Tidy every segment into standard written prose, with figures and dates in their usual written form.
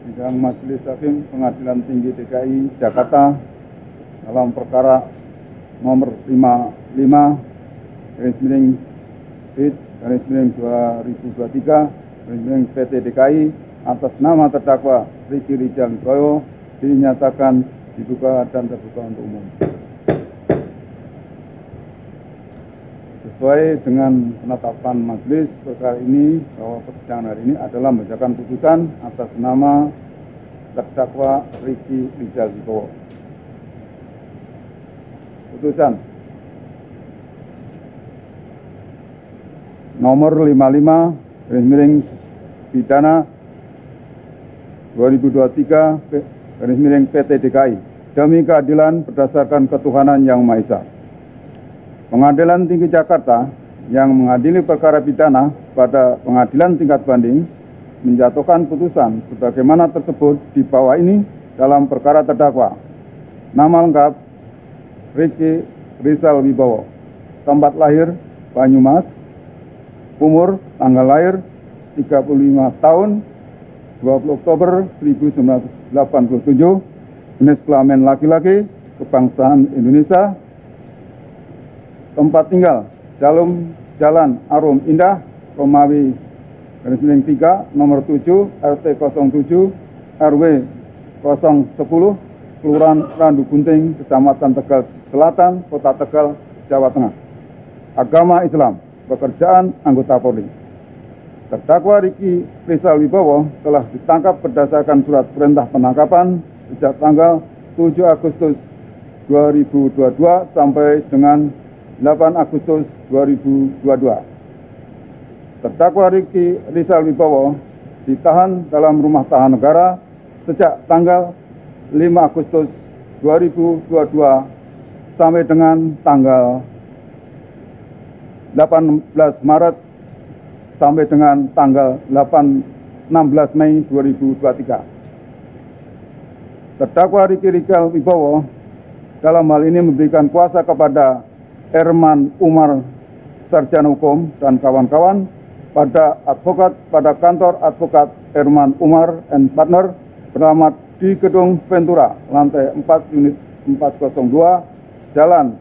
Sidang Majelis Hakim Pengadilan Tinggi DKI Jakarta dalam perkara nomor 55/2023 PT DKI atas nama terdakwa Ricky Rizal Wibowo dinyatakan dibuka dan terbuka untuk umum. Sesuai dengan penetapan majelis, perkara ini bahwa persidangan hari ini adalah membacakan putusan atas nama terdakwa Ricky Rizal Wibowo. Putusan nomor 55/pidana 2023/PT DKI demi keadilan berdasarkan ketuhanan yang Maha Esa. Pengadilan Tinggi Jakarta yang mengadili perkara pidana pada pengadilan tingkat banding menjatuhkan putusan sebagaimana tersebut di bawah ini dalam perkara terdakwa. Nama lengkap Ricky Rizal Wibowo, tempat lahir Banyumas, umur tanggal lahir 35 tahun 20 Oktober 1987, jenis kelamin laki-laki, kebangsaan Indonesia, tempat tinggal Jalan Arum Indah, Romawi _3, nomor 7, RT 07, RW 010, Kelurahan Randu Gunting, Kecamatan Tegal Selatan, Kota Tegal, Jawa Tengah. Agama Islam, pekerjaan anggota Polri. Terdakwa Ricky Rizal Wibowo telah ditangkap berdasarkan surat perintah penangkapan sejak tanggal 7 Agustus 2022 sampai dengan 8 Agustus 2022. Terdakwa Ricky Rizal Wibowo ditahan dalam rumah tahan negara sejak tanggal 5 Agustus 2022 sampai dengan tanggal 18 Maret sampai dengan tanggal 16 Mei 2023. Terdakwa Ricky Rizal Wibowo dalam hal ini memberikan kuasa kepada Herman Umar, sarjana hukum dan kawan-kawan pada kantor advokat Herman Umar and Partner beralamat di Gedung Ventura, lantai 4, unit 402, Jalan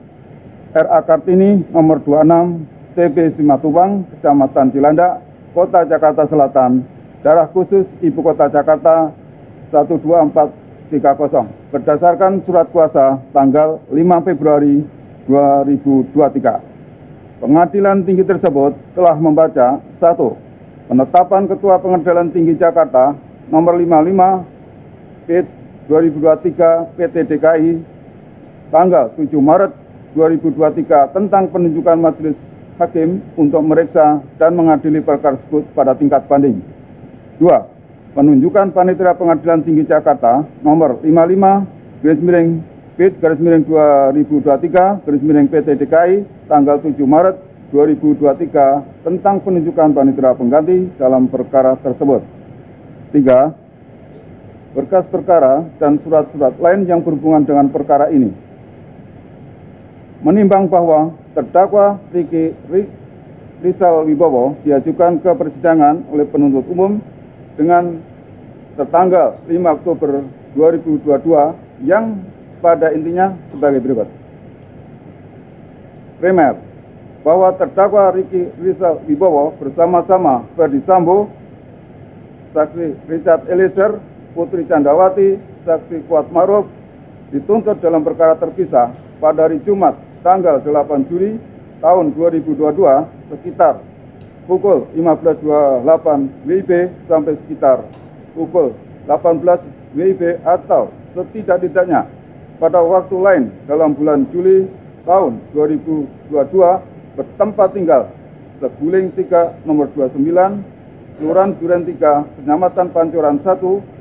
RA Kartini, nomor 26, TB Simatupang, Kecamatan Cilandak, Kota Jakarta Selatan, daerah khusus Ibu Kota Jakarta 12430, berdasarkan surat kuasa tanggal 5 Februari 2023. Pengadilan tinggi tersebut telah membaca 1. Penetapan Ketua Pengadilan Tinggi Jakarta nomor 55/2023 PT DKI tanggal 7 Maret 2023 tentang penunjukan majelis hakim untuk meriksa dan mengadili perkara tersebut pada tingkat banding. 2. Penunjukan Panitia Pengadilan Tinggi Jakarta nomor 55/2023/PT DKI tanggal 7 Maret 2023 tentang penunjukan panitia pengganti dalam perkara tersebut. 3. Berkas perkara dan surat-surat lain yang berhubungan dengan perkara ini. Menimbang bahwa terdakwa Ricky Rizal Wibowo diajukan ke persidangan oleh penuntut umum dengan tertanggal 5 Oktober 2022 yang pada intinya sebagai berikut. Primer, bahwa terdakwa Ricky Rizal Wibowo bersama-sama Ferdi Sambo, saksi Richard Eliezer, Putri Candrawati, saksi Kuat Maruf dituntut dalam perkara terpisah pada hari Jumat tanggal 8 Juli tahun 2022 sekitar pukul 15.28 WIB sampai sekitar pukul 18 WIB atau setidak-tidaknya pada waktu lain dalam bulan Juli tahun 2022 bertempat tinggal Seguling 3 nomor 29, Kelurahan Duren 3, Kecamatan Pancoran 1,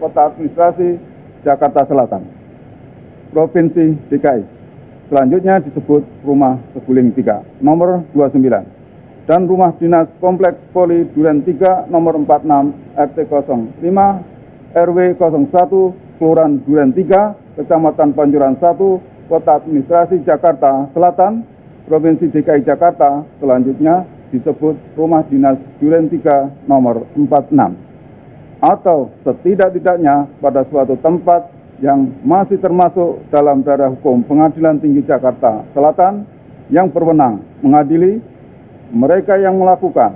Kota Administrasi Jakarta Selatan, Provinsi DKI. Selanjutnya disebut Rumah Seguling 3 nomor 29 dan Rumah Dinas Komplek Poli Duren 3 nomor 46 RT 05 RW 01 Kelurahan Duren 3 Kecamatan Pancoran 1 Kota Administrasi Jakarta Selatan Provinsi DKI Jakarta. Selanjutnya disebut Rumah Dinas Duren 3 nomor 46. atau setidak-tidaknya pada suatu tempat yang masih termasuk dalam daerah hukum Pengadilan Tinggi Jakarta Selatan yang berwenang mengadili mereka yang melakukan,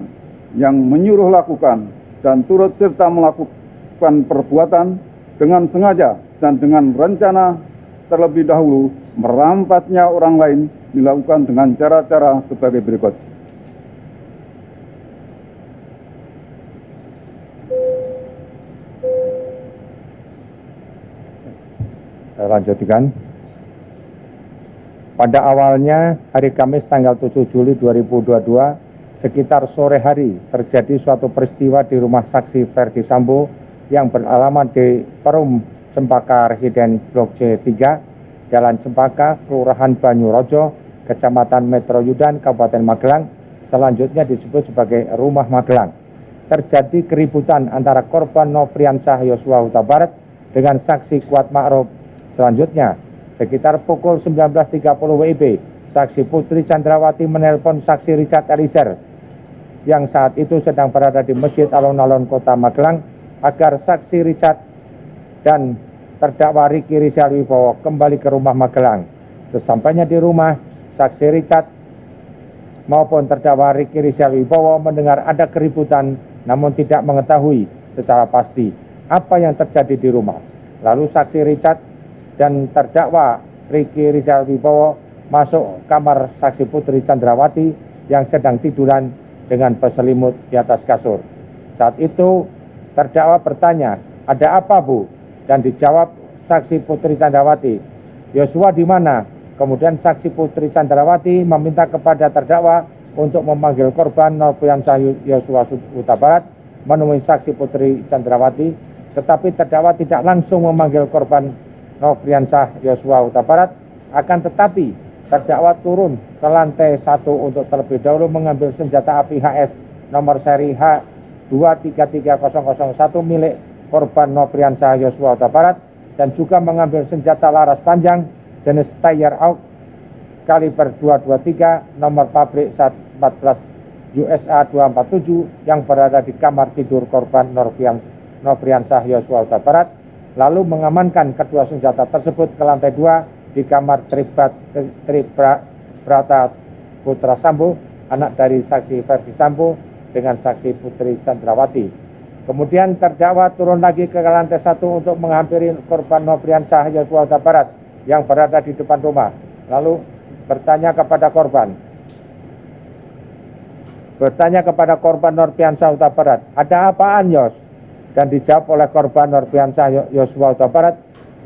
yang menyuruh lakukan, dan turut serta melakukan perbuatan dengan sengaja dan dengan rencana terlebih dahulu merampasnya orang lain dilakukan dengan cara-cara sebagai berikut. Saya lanjutkan. Pada awalnya hari Kamis tanggal 7 Juli 2022 sekitar sore hari terjadi suatu peristiwa di rumah saksi Ferdi Sambo yang beralamat di Perum Cempaka Residen Blok C3, Jalan Cempaka, Kelurahan Banyurojo, Kecamatan Metro Yudan, Kabupaten Magelang, selanjutnya disebut sebagai Rumah Magelang. Terjadi keributan antara korban Nofriansyah Yosua Huta Barat dengan saksi Kuat Ma'ruf. Selanjutnya, sekitar pukul 19.30 WIB, saksi Putri Chandrawati menelpon saksi Richard Eliezer yang saat itu sedang berada di Masjid Alun-Alun Kota Magelang agar saksi Richard dan terdakwa Ricky Rizal Wibowo kembali ke rumah Magelang. Sesampainya di rumah, saksi Richard maupun terdakwa Ricky Rizal Wibowo mendengar ada keributan namun tidak mengetahui secara pasti apa yang terjadi di rumah. Lalu saksi Richard dan terdakwa Ricky Rizal Wibowo masuk kamar saksi Putri Chandrawati yang sedang tiduran dengan berselimut di atas kasur. Saat itu terdakwa bertanya, "Ada apa, Bu?" Dan dijawab saksi Putri Chandrawati, "Yosua di mana?" Kemudian saksi Putri Chandrawati meminta kepada terdakwa untuk memanggil korban Nofriansyah Yosua Huta Barat menemui saksi Putri Chandrawati, tetapi terdakwa tidak langsung memanggil korban Nofriansyah Yosua Huta Barat, akan tetapi terdakwa turun ke lantai 1 untuk terlebih dahulu mengambil senjata api HS nomor seri H233001 milik korban Nofriansyah Yosua Huta Barat dan juga mengambil senjata laras panjang jenis Steyr AUK kaliber 223 nomor pabrik 14 USA 247 yang berada di kamar tidur korban Nofriansyah Yosua Huta Barat, lalu mengamankan kedua senjata tersebut ke lantai 2 di kamar Tribrata Putra Sambo, anak dari saksi Ferdi Sambo dengan saksi Putri Chandrawati. Kemudian terdakwa turun lagi ke lantai 1 untuk menghampiri korban Nofriansyah Yosua Huta Barat yang berada di depan rumah, lalu bertanya kepada korban Nofriansyah Huta Barat, "Ada apaan, Yos?" Dan dijawab oleh korban Nofriansyah Yosua Huta Barat,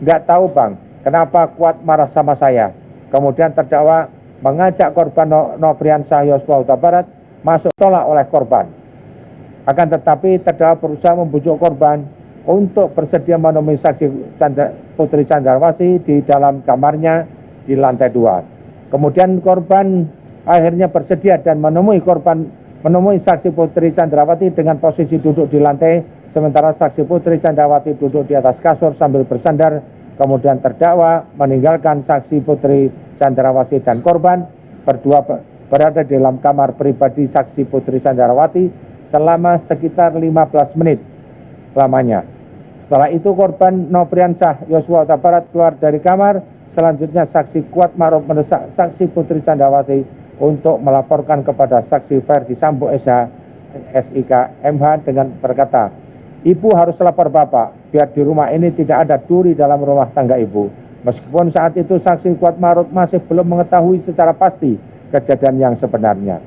"Nggak tahu, Bang, kenapa Kuat marah sama saya?" Kemudian terdakwa mengajak korban Nofriansyah Yosua Huta Barat masuk tolak oleh korban. Akan tetapi terdakwa berusaha membujuk korban untuk bersedia menemui saksi Putri Chandrawati di dalam kamarnya di lantai 2. Kemudian korban akhirnya bersedia dan menemui saksi Putri Chandrawati dengan posisi duduk di lantai, sementara saksi Putri Chandrawati duduk di atas kasur sambil bersandar. Kemudian terdakwa meninggalkan saksi Putri Chandrawati dan korban berdua berada di dalam kamar pribadi saksi Putri Chandrawati selama sekitar 15 menit lamanya. Setelah itu korban Nofriansyah Yosua Huta Barat keluar dari kamar. Selanjutnya saksi Kuat Ma'ruf mendesak saksi Putri Chandrawati untuk melaporkan kepada saksi Ferdi Sambo SIK MH dengan berkata, "Ibu harus lapor Bapak, biar di rumah ini tidak ada duri dalam rumah tangga Ibu." Meskipun saat itu saksi Kuat Ma'ruf masih belum mengetahui secara pasti kejadian yang sebenarnya.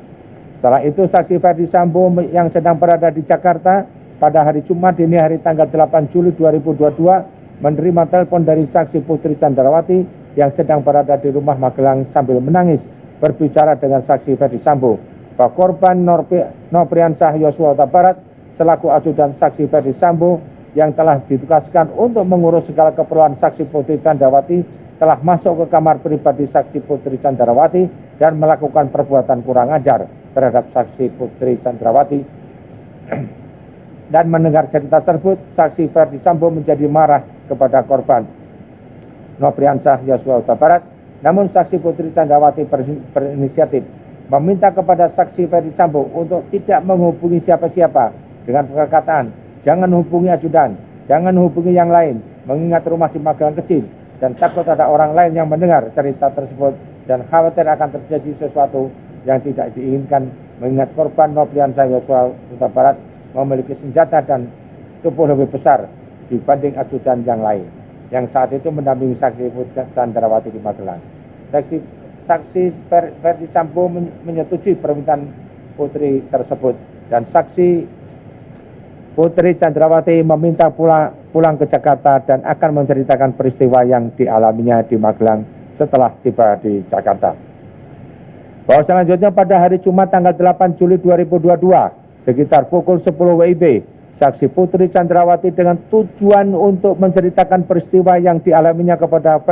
Setelah itu saksi Ferdi Sambo yang sedang berada di Jakarta pada hari Jumat dini hari tanggal 8 Juli 2022 menerima telepon dari saksi Putri Chandrawati yang sedang berada di rumah Magelang sambil menangis berbicara dengan saksi Ferdi Sambo bahwa korban Nofriansyah Yosua Huta Barat selaku ajudan saksi Ferdi Sambo yang telah ditugaskan untuk mengurus segala keperluan saksi Putri Chandrawati telah masuk ke kamar pribadi saksi Putri Chandrawati dan melakukan perbuatan kurang ajar terhadap saksi Putri Chandrawati. Dan mendengar cerita tersebut, saksi Ferdi Sambo menjadi marah kepada korban Nofriansyah Yosua Huta Barat. Namun saksi Putri Chandrawati berinisiatif meminta kepada saksi Ferdi Sambo untuk tidak menghubungi siapa-siapa dengan perkataan, jangan hubungi ajudan, jangan hubungi yang lain, mengingat rumah di Magelang kecil, dan takut ada orang lain yang mendengar cerita tersebut, dan khawatir akan terjadi sesuatu yang tidak diinginkan, mengingat korban Nopriansah Yosua Huta Barat memiliki senjata dan tubuh lebih besar dibanding ajudan yang lain, yang saat itu mendampingi saksi Putri Candrawati di Magelang. Saksi Ferdi Sambo menyetujui permintaan Putri tersebut, dan saksi Putri Candrawati meminta pulang ke Jakarta dan akan menceritakan peristiwa yang dialaminya di Magelang setelah tiba di Jakarta. Bahwa selanjutnya pada hari Jumat tanggal 8 Juli 2022 sekitar pukul 10 WIB, saksi Putri Candrawati dengan tujuan untuk menceritakan peristiwa yang dialaminya kepada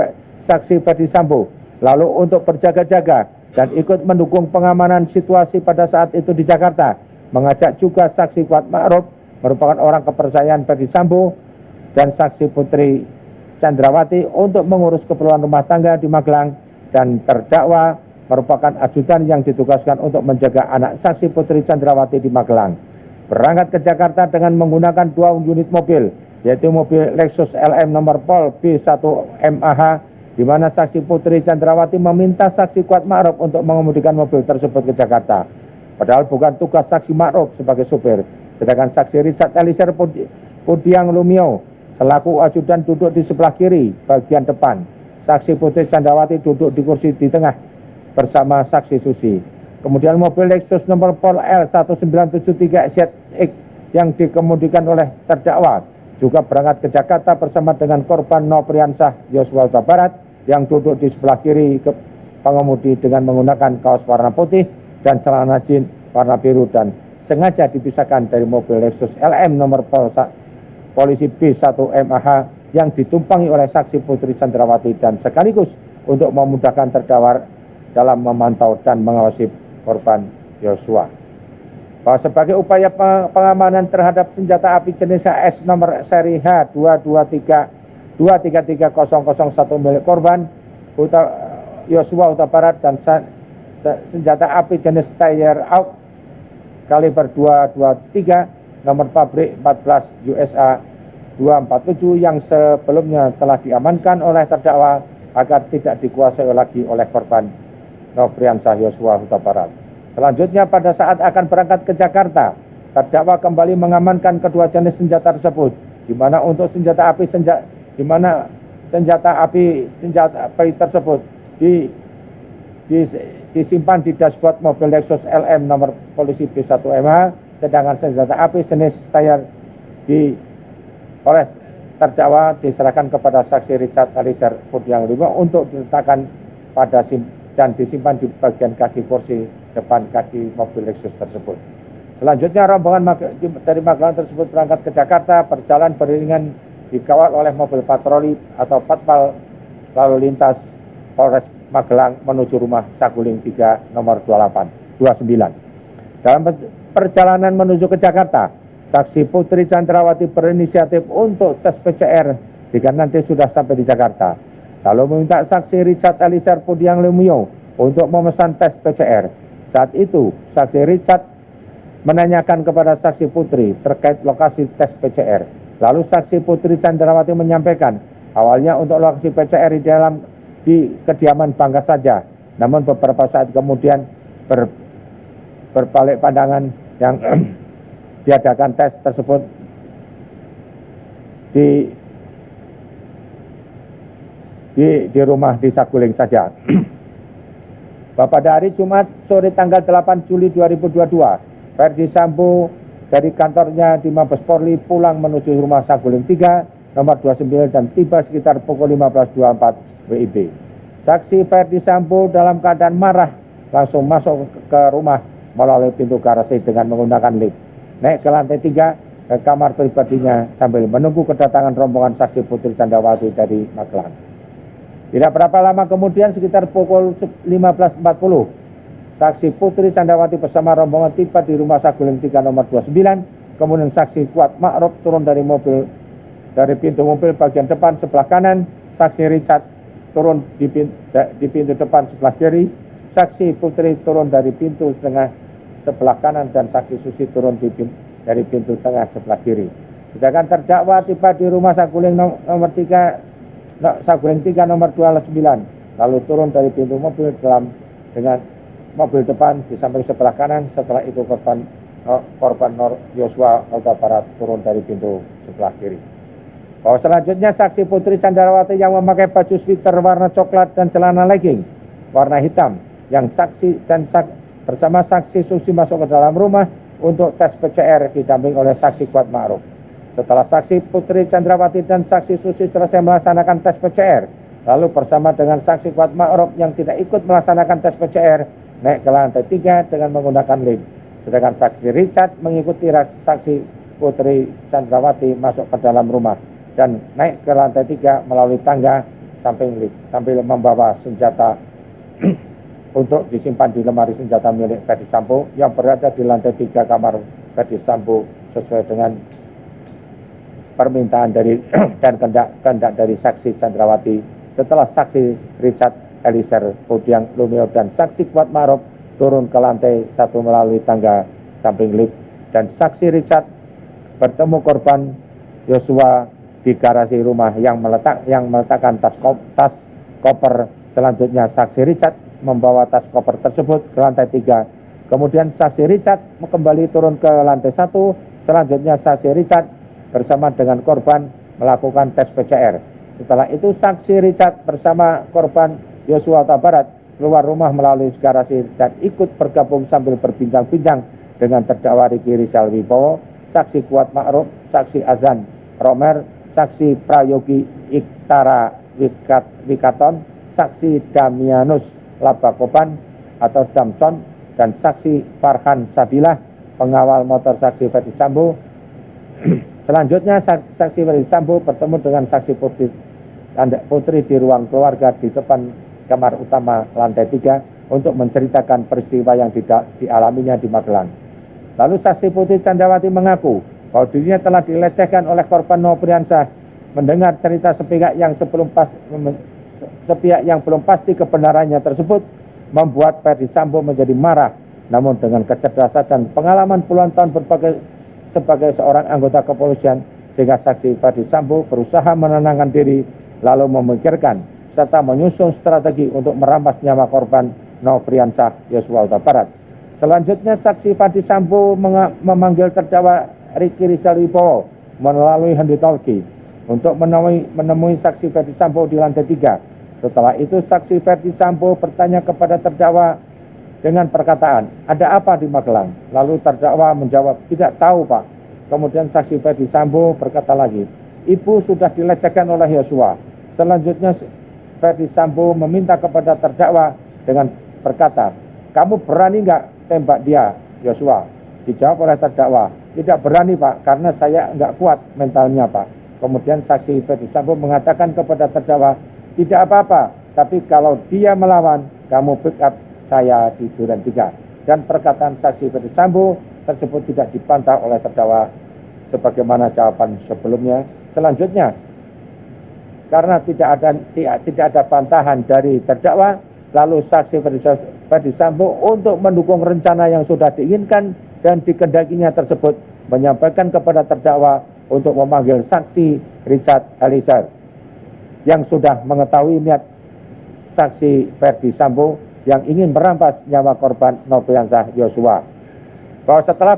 saksi Ferdi Sambo, lalu untuk berjaga-jaga dan ikut mendukung pengamanan situasi pada saat itu di Jakarta, mengajak juga saksi Kuat Ma'ruf, merupakan orang kepercayaan Ferdi Sambo, dan saksi Putri Candrawati untuk mengurus keperluan rumah tangga di Magelang, dan terdakwa merupakan ajudan yang ditugaskan untuk menjaga anak saksi Putri Candrawati di Magelang. Berangkat ke Jakarta dengan menggunakan 2 unit mobil, yaitu mobil Lexus LM nomor Pol B1MAH, di mana saksi Putri Candrawati meminta saksi Kuat Ma'ruf untuk mengemudikan mobil tersebut ke Jakarta. Padahal bukan tugas saksi Ma'ruf sebagai supir, sedangkan saksi Richard Elisir Pudiang Lumiu selaku ajudan duduk di sebelah kiri bagian depan. Saksi Putri Candrawati duduk di kursi di tengah bersama saksi Susi. Kemudian mobil Lexus nomor Pol L1973ZX yang dikemudikan oleh terdakwa juga berangkat ke Jakarta bersama dengan korban Nopriansah Yosua Huta Barat yang duduk di sebelah kiri ke pengemudi dengan menggunakan kaos warna putih dan celana jeans warna biru, dan sengaja dipisahkan dari mobil Lexus LM nomor polisi B1MAH yang ditumpangi oleh saksi Putri Candrawati, dan sekaligus untuk memudahkan terdakwa dalam memantau dan mengawasi korban Yosua. Bahwa sebagai upaya pengamanan terhadap senjata api jenis HS nomor seri H2330001 milik korban Yosua Huta Barat, dan senjata api jenis Steyr AUK kaliber 223 nomor pabrik 14 USA 247 yang sebelumnya telah diamankan oleh terdakwa agar tidak dikuasai lagi oleh korban Nopriansah Yosua Huta Barat. Selanjutnya pada saat akan berangkat ke Jakarta, terdakwa kembali mengamankan kedua jenis senjata tersebut, di mana untuk senjata api tersebut disimpan di dashboard mobil Lexus LM nomor polisi B1MH, sedangkan senjata api jenis Steyr oleh terdakwa diserahkan kepada saksi Richard Elisir Pudiang Lumiu untuk diletakkan pada dan disimpan di bagian kaki kursi depan kaki mobil Lexus tersebut. Selanjutnya rombongan dari Magelang tersebut berangkat ke Jakarta, berjalan beriringan dikawal oleh mobil patroli atau patpal lalu lintas Polres Magelang menuju rumah Saguling 3 nomor 29. Dalam perjalanan menuju ke Jakarta, saksi Putri Candrawati berinisiatif untuk tes PCR jika nanti sudah sampai di Jakarta, lalu meminta saksi Richard Elisir Pudiang Lumiu untuk memesan tes PCR. Saat itu, saksi Richard menanyakan kepada saksi Putri terkait lokasi tes PCR. Lalu saksi Putri Candrawati menyampaikan awalnya untuk lokasi PCR di kediaman Bangka saja, namun beberapa saat kemudian berbalik pandangan yang diadakan tes tersebut di rumah di Saguling saja. Pada hari Jumat sore tanggal 8 Juli 2022, Ferdi Sambo dari kantornya di Mabes Polri pulang menuju rumah Saguling 3 nomor 29 dan tiba sekitar pukul 15.24 WIB. Saksi Ferdi Sambo dalam keadaan marah langsung masuk ke rumah melalui pintu garasi dengan menggunakan lift, naik ke lantai 3 ke kamar pribadinya sambil menunggu kedatangan rombongan saksi Putri Candrawati dari Magelang. Tidak berapa lama kemudian sekitar pukul 15.40, saksi Putri Candrawati bersama rombongan tiba di rumah Saguling 3 nomor 29. Kemudian saksi Kuat Ma'ruf turun dari pintu mobil bagian depan sebelah kanan, saksi Richard turun di pintu depan sebelah kiri, saksi Putri turun dari pintu tengah sebelah kanan, dan saksi Susi turun dari pintu tengah sebelah kiri. Sedangkan terdakwa tiba di rumah Saguling nomor 3, Saguling 3 nomor 29, lalu turun dari pintu mobil dengan mobil depan di samping sebelah kanan. Setelah itu korban Yosua Huta Barat turun dari pintu sebelah kiri. Bahwa selanjutnya saksi Putri Candrawati yang memakai baju sweater warna coklat dan celana legging warna hitam yang bersama saksi Susi masuk ke dalam rumah untuk tes PCR didamping oleh saksi Kuat Ma'ruf. Setelah saksi Putri Candrawati dan saksi Susi selesai melaksanakan tes PCR, lalu bersama dengan saksi Kuat Ma'ruf yang tidak ikut melaksanakan tes PCR, naik ke lantai 3 dengan menggunakan lift. Sedangkan saksi Richard mengikuti saksi Putri Candrawati masuk ke dalam rumah dan naik ke lantai 3 melalui tangga samping lift sambil membawa senjata untuk disimpan di lemari senjata milik Ferdi Sambo yang berada di lantai 3 kamar Ferdi Sambo sesuai dengan permintaan dari dan kehendak dari saksi Candrawati. Setelah saksi Richard Eliezer Budiang Lumiu dan saksi Kuat Ma'ruf turun ke lantai 1 melalui tangga samping lift, dan saksi Richard bertemu korban Yosua di garasi rumah yang meletakkan tas koper. Selanjutnya saksi Richard membawa tas koper tersebut ke lantai 3. Kemudian saksi Richard kembali turun ke lantai 1. Selanjutnya saksi Richard bersama dengan korban melakukan tes PCR. Setelah itu saksi Richard bersama korban Yosua Huta Barat keluar rumah melalui garasi dan ikut bergabung sambil berbincang-bincang dengan terdakwa Ricky Rizal Wibowo, saksi Kuat Ma'ruf, saksi Azan Romer, saksi Prayogi Iktara Wikaton, saksi Damianus Labakoban atau Damson, dan saksi Farhan Sabilah, pengawal motor saksi Ferdi Sambo. Selanjutnya saksi Ferdi Sambo bertemu dengan saksi Putri di ruang keluarga di depan kamar utama lantai 3 untuk menceritakan peristiwa yang dialaminya di Magelang. Lalu saksi Putri Candrawati mengaku bahwa dirinya telah dilecehkan oleh korban Nopriansyah. Mendengar cerita sepihak yang belum pasti kebenarannya tersebut membuat Ferdi Sambo menjadi marah. Namun dengan kecerdasan dan pengalaman puluhan tahun sebagai seorang anggota kepolisian, sehingga saksi Ferdi Sambo berusaha menenangkan diri lalu memikirkan serta menyusun strategi untuk merampas nyawa korban Nopriansyah Yosua Huta Barat. Selanjutnya saksi Ferdi Sambo memanggil terdakwa Ricky Rizal Wibowo melalui handy-talkie untuk menemui saksi Ferdi Sambo di lantai 3. Setelah itu saksi Ferdi Sambo bertanya kepada terdakwa dengan perkataan, "Ada apa di Magelang?" Lalu terdakwa menjawab, "Tidak tahu, Pak." Kemudian saksi Ferdi Sambo berkata lagi, "Ibu sudah dilecehkan oleh Yosua." Selanjutnya Ferdi Sambo meminta kepada terdakwa dengan berkata, "Kamu berani nggak tembak dia, Yosua?" Dijawab oleh terdakwa, "Tidak berani, Pak, karena saya nggak kuat mentalnya, Pak." Kemudian saksi Ferdi Sambo mengatakan kepada terdakwa, "Tidak apa-apa, tapi kalau dia melawan, kamu backup saya di Duren 3. Dan perkataan saksi Ferdi Sambo tersebut tidak dibantah oleh terdakwa sebagaimana jawaban sebelumnya. Selanjutnya, karena tidak ada bantahan dari terdakwa, lalu saksi Ferdi Sambo untuk mendukung rencana yang sudah diinginkan dan dikehendakinya tersebut menyampaikan kepada terdakwa untuk memanggil saksi Richard Eliezer yang sudah mengetahui niat saksi Ferdi Sambo yang ingin merampas nyawa korban Nopriansyah Yosua. Bahwa setelah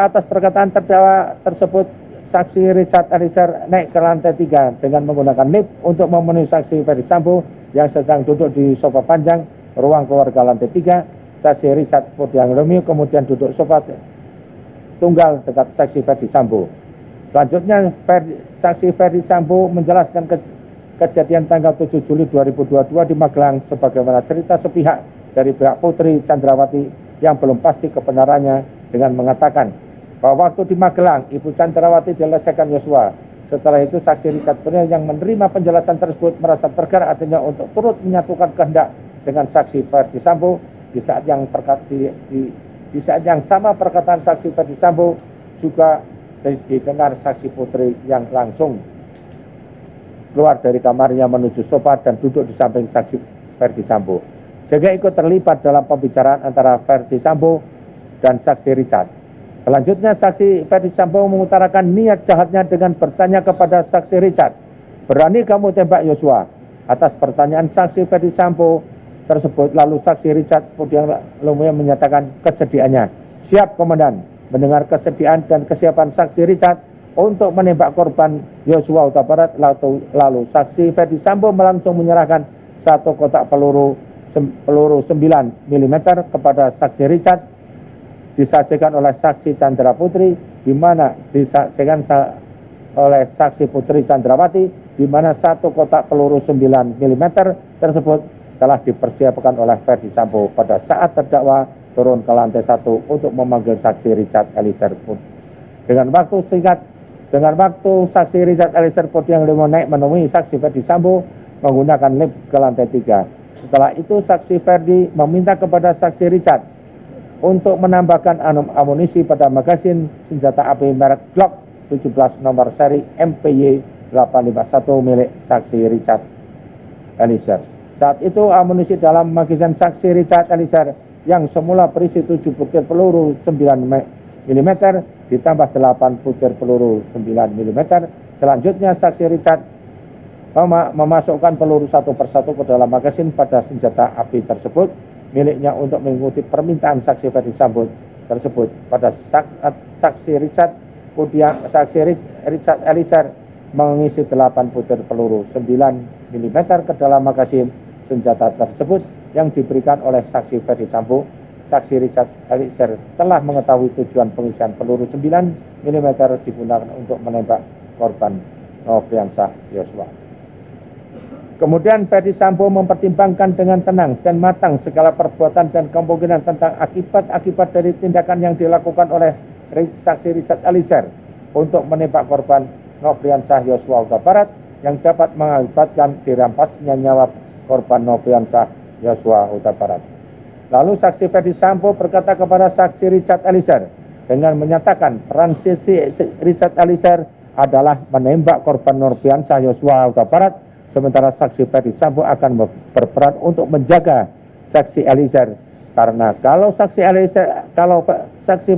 atas perkataan terdakwa tersebut, saksi Richard Eliezer naik ke lantai 3 dengan menggunakan lift untuk memenuhi saksi Ferdi Sambo yang sedang duduk di sofa panjang ruang keluarga lantai 3. Saksi Richard Budiang Lumiu kemudian duduk sofa tunggal dekat saksi Ferdi Sambo. Selanjutnya saksi Ferdi Sambo menjelaskan kejadian tanggal 7 Juli 2022 di Magelang sebagaimana cerita sepihak dari pihak Putri Candrawati yang belum pasti kebenarannya dengan mengatakan bahwa waktu di Magelang Ibu Candrawati dilecehkan Yosua. Setelah itu saksi Richard Budiang yang menerima penjelasan tersebut merasa tergerak hatinya untuk turut menyatukan kehendak dengan saksi Ferdi Sambo. Di saat yang sama perkataan saksi Ferdi Sambo juga didengar saksi Putri yang langsung keluar dari kamarnya menuju sofa dan duduk di samping saksi Ferdi Sambo, sehingga ikut terlibat dalam pembicaraan antara Ferdi Sambo dan saksi Richard. Selanjutnya, saksi Ferdi Sambo mengutarakan niat jahatnya dengan bertanya kepada saksi Richard, "Berani kamu tembak Yosua?" Atas pertanyaan saksi Ferdi Sambo tersebut, lalu saksi Richard Pudiang Lumiu menyatakan kesediaannya. "Siap, Komandan." Mendengar kesediaan dan kesiapan saksi Richard untuk menembak korban Yosua Huta Barat, lalu saksi Ferdi Sambo langsung menyerahkan satu kotak peluru 9 mm kepada saksi Richard, disaksikan oleh saksi Chandra Putri, di mana disaksikan oleh saksi Putri Chandrawati, di mana satu kotak peluru 9 mm tersebut telah dipersiapkan oleh Ferdi Sambo pada saat terdakwa turun ke lantai 1 untuk memanggil saksi Richard Eliezer. Dengan waktu saksi Richard Eliezer Pudiang Lumiu naik menemui saksi Ferdi Sambo menggunakan lift ke lantai 3. Setelah itu saksi Ferdi meminta kepada saksi Richard untuk menambahkan amunisi pada magasin senjata api merek Glock 17 nomor seri MPY 851 milik saksi Richard Eliezer. Saat itu amunisi dalam magasin saksi Richard Eliezer yang semula berisi 7 butir peluru 9 mm ditambah 8 butir peluru 9 mm. Selanjutnya saksi Richard memasukkan peluru satu persatu ke dalam magasin pada senjata api tersebut miliknya untuk mengikuti permintaan saksi Ferdi Sambo tersebut. Pada saat saksi Richard Eliezer mengisi 8 butir peluru 9 mm ke dalam magasin senjata tersebut yang diberikan oleh saksi Ferdi Sambo, saksi Richard Eliezer telah mengetahui tujuan pengisian peluru 9 mm digunakan untuk menembak korban Nofriansah Yosua. Kemudian Ferdi Sambo mempertimbangkan dengan tenang dan matang segala perbuatan dan kemungkinan tentang akibat-akibat dari tindakan yang dilakukan oleh saksi Richard Eliezer untuk menembak korban Nofriansah Yosua Huta Barat yang dapat mengakibatkan dirampasnya nyawa korban Nofriansah Yosua Huta Barat. Lalu saksi Ferdi Sambo berkata kepada saksi Richard Eliezer dengan menyatakan peran Richard Eliezer adalah menembak korban Nofriansah Yosua Huta Barat, sementara saksi Ferdi Sambo akan berperan untuk menjaga saksi Eliezer, karena kalau saksi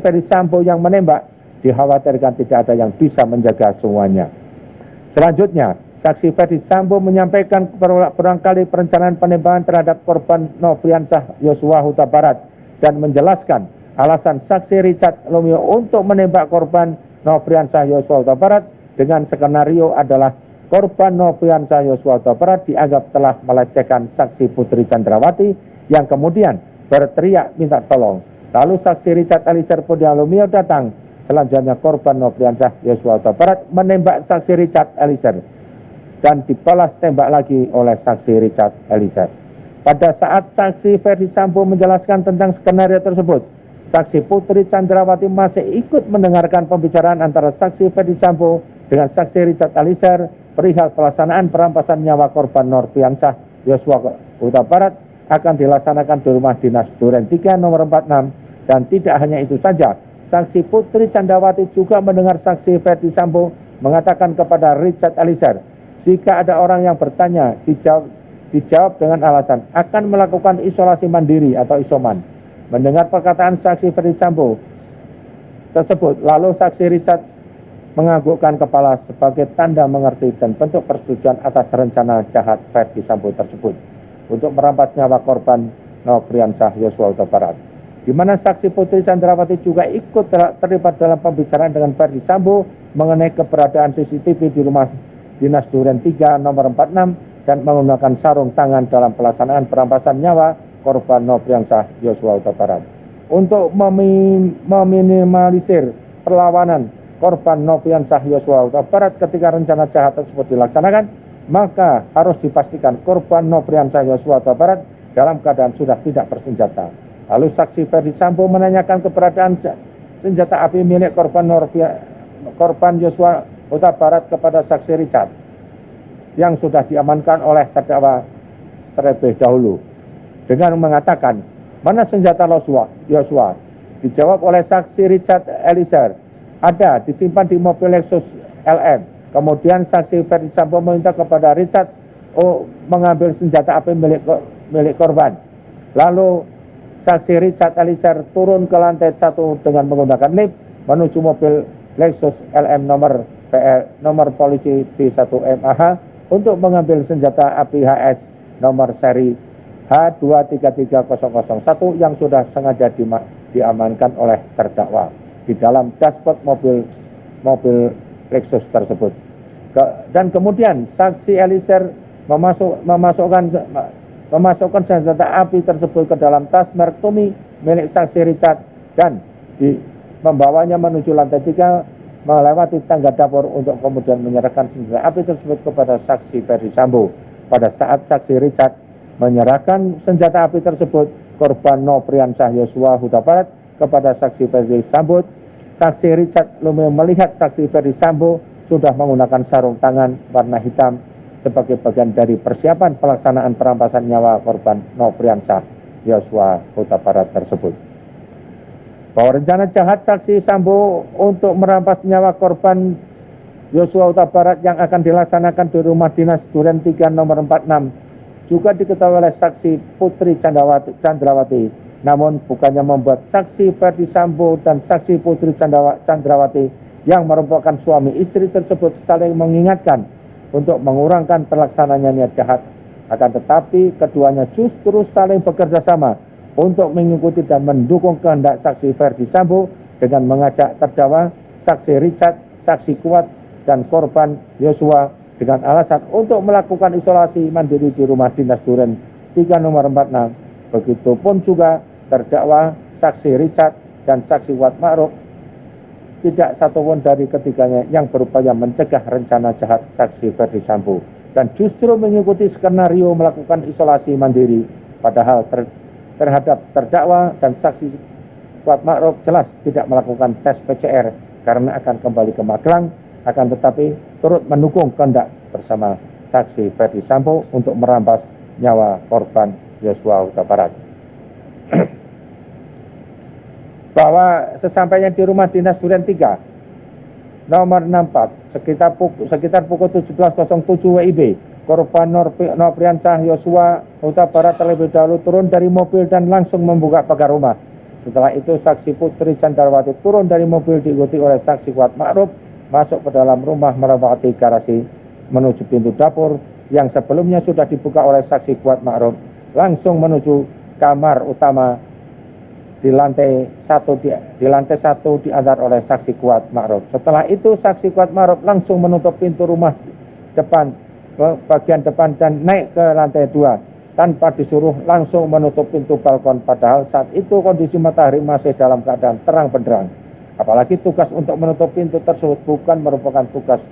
Ferdi Sambo yang menembak, dikhawatirkan tidak ada yang bisa menjaga semuanya. Selanjutnya, saksi Ferdi Sambo menyampaikan berulang kali perencanaan penembakan terhadap korban Nofriansah Yosua Huta Barat dan menjelaskan alasan saksi Richard Lumiu untuk menembak korban Nofriansah Yosua Huta Barat dengan skenario adalah korban Nofriansah Yosua Huta Barat dianggap telah melecehkan saksi Putri Chandrawati yang kemudian berteriak minta tolong. Lalu saksi Richard Eliezer Pudiang Lumiu datang. Selanjutnya korban Nofriansah Yosua Huta Barat menembak saksi Richard Eliezer dan dibalas tembak lagi oleh saksi Richard Eliezer. Pada saat saksi Ferdi Sambo menjelaskan tentang skenario tersebut, saksi Putri Chandrawati masih ikut mendengarkan pembicaraan antara saksi Ferdi Sambo dengan saksi Richard Eliezer perihal pelaksanaan perampasan nyawa korban Nofriansah Yosua Huta Barat akan dilaksanakan di rumah dinas Duren 3 nomor 46. Dan tidak hanya itu saja, saksi Putri Chandrawati juga mendengar saksi Ferdi Sambo mengatakan kepada Richard Eliezer, jika ada orang yang bertanya, dijawab dengan alasan akan melakukan isolasi mandiri atau isoman. Mendengar perkataan saksi Ferdi Sambo tersebut, lalu saksi Richard menganggukkan kepala sebagai tanda mengerti dan bentuk persetujuan atas rencana jahat Ferdi Sambo tersebut untuk merampas nyawa korban Nofriansah Yosua Huta Barat, di mana saksi Putri Chandrawati juga ikut terlibat dalam pembicaraan dengan Ferdi Sambo mengenai keberadaan CCTV di rumah dinas Duren 3 nomor 46 dan menggunakan sarung tangan dalam pelaksanaan perampasan nyawa korban Nofriansah Yosua Huta Barat. Untuk meminimalisir perlawanan korban Nofriansah Yosua Huta Barat ketika rencana jahat tersebut dilaksanakan, maka harus dipastikan korban Nofriansah Yosua Huta Barat dalam keadaan sudah tidak bersenjata. Lalu saksi Ferdi Sambo menanyakan keberadaan senjata api milik korban Yosua Huta Barat kepada saksi Richard yang sudah diamankan oleh terdakwa terlebih dahulu dengan mengatakan, mana senjata Yosua? Dijawab oleh saksi Richard Eliezer, ada, disimpan di mobil Lexus LM. Kemudian saksi Ferdi Sambo meminta kepada Richard mengambil senjata api milik korban. Lalu saksi Richard Eliezer turun ke lantai 1 dengan menggunakan lift menuju mobil Lexus LM nomor polisi B1MAH untuk mengambil senjata api HS nomor seri H233001 yang sudah sengaja diamankan oleh terdakwa di dalam dashboard mobil Lexus tersebut. Dan kemudian saksi Eliezer memasukkan senjata api tersebut ke dalam tas merek Tommy milik saksi Richard dan membawanya menuju lantai 3 melewati tangga dapur untuk kemudian menyerahkan senjata api tersebut kepada saksi Ferdi Sambo. Pada saat saksi Richard menyerahkan senjata api tersebut, korban Nopriansah Yosua Huta Barat kepada saksi Ferdi Sambo, saksi Richard Lume melihat saksi Ferdi Sambo sudah menggunakan sarung tangan warna hitam sebagai bagian dari persiapan pelaksanaan perampasan nyawa korban Nopriansah Yosua Huta Barat tersebut. Bahwa rencana jahat saksi Sambo untuk merampas nyawa korban Yosua Huta Barat yang akan dilaksanakan di rumah dinas Duren 3 nomor 46 juga diketahui oleh saksi Putri Chandrawati. Namun bukannya membuat saksi Ferdi Sambo dan saksi Putri Chandrawati yang merupakan suami istri tersebut saling mengingatkan untuk mengurangkan terlaksananya niat jahat. Akan tetapi keduanya justru saling bekerja sama untuk mengikuti dan mendukung kehendak saksi Ferdi Sambo dengan mengajak terdakwa, saksi Richard, saksi Kuat, dan korban Yosua dengan alasan untuk melakukan isolasi mandiri di rumah dinas Duren 3 nomor 46. Begitupun juga terdakwa, saksi Richard, dan saksi Kuat Ma'ruf. Tidak satupun dari ketiganya yang berupaya mencegah rencana jahat saksi Ferdi Sambo dan justru mengikuti skenario melakukan isolasi mandiri, padahal terhadap terdakwa dan saksi Kuat Ma'ruf jelas tidak melakukan tes PCR karena akan kembali ke Magelang, akan tetapi turut mendukung kehendak bersama saksi Ferdi Sambo untuk merampas nyawa korban Yosua Huta Barat. Bahwa sesampainya di rumah dinas Duren 3 nomor 64 sekitar pukul 17.07 WIB, korban Nopriansah Yosua Huta Barat terlebih dahulu turun dari mobil dan langsung membuka pagar rumah. Setelah itu saksi Putri Chandrawati turun dari mobil diikuti oleh saksi Kuat Ma'ruf masuk ke dalam rumah melewati garasi menuju pintu dapur yang sebelumnya sudah dibuka oleh saksi Kuat Ma'ruf, langsung menuju kamar utama di lantai 1 diantar oleh saksi Kuat Ma'ruf. Setelah itu saksi Kuat Ma'ruf langsung menutup pintu rumah depan bagian depan dan naik ke lantai 2 tanpa disuruh, langsung menutup pintu balkon, padahal saat itu kondisi matahari masih dalam keadaan terang benderang. Apalagi tugas untuk menutup pintu tersebut bukan merupakan tugas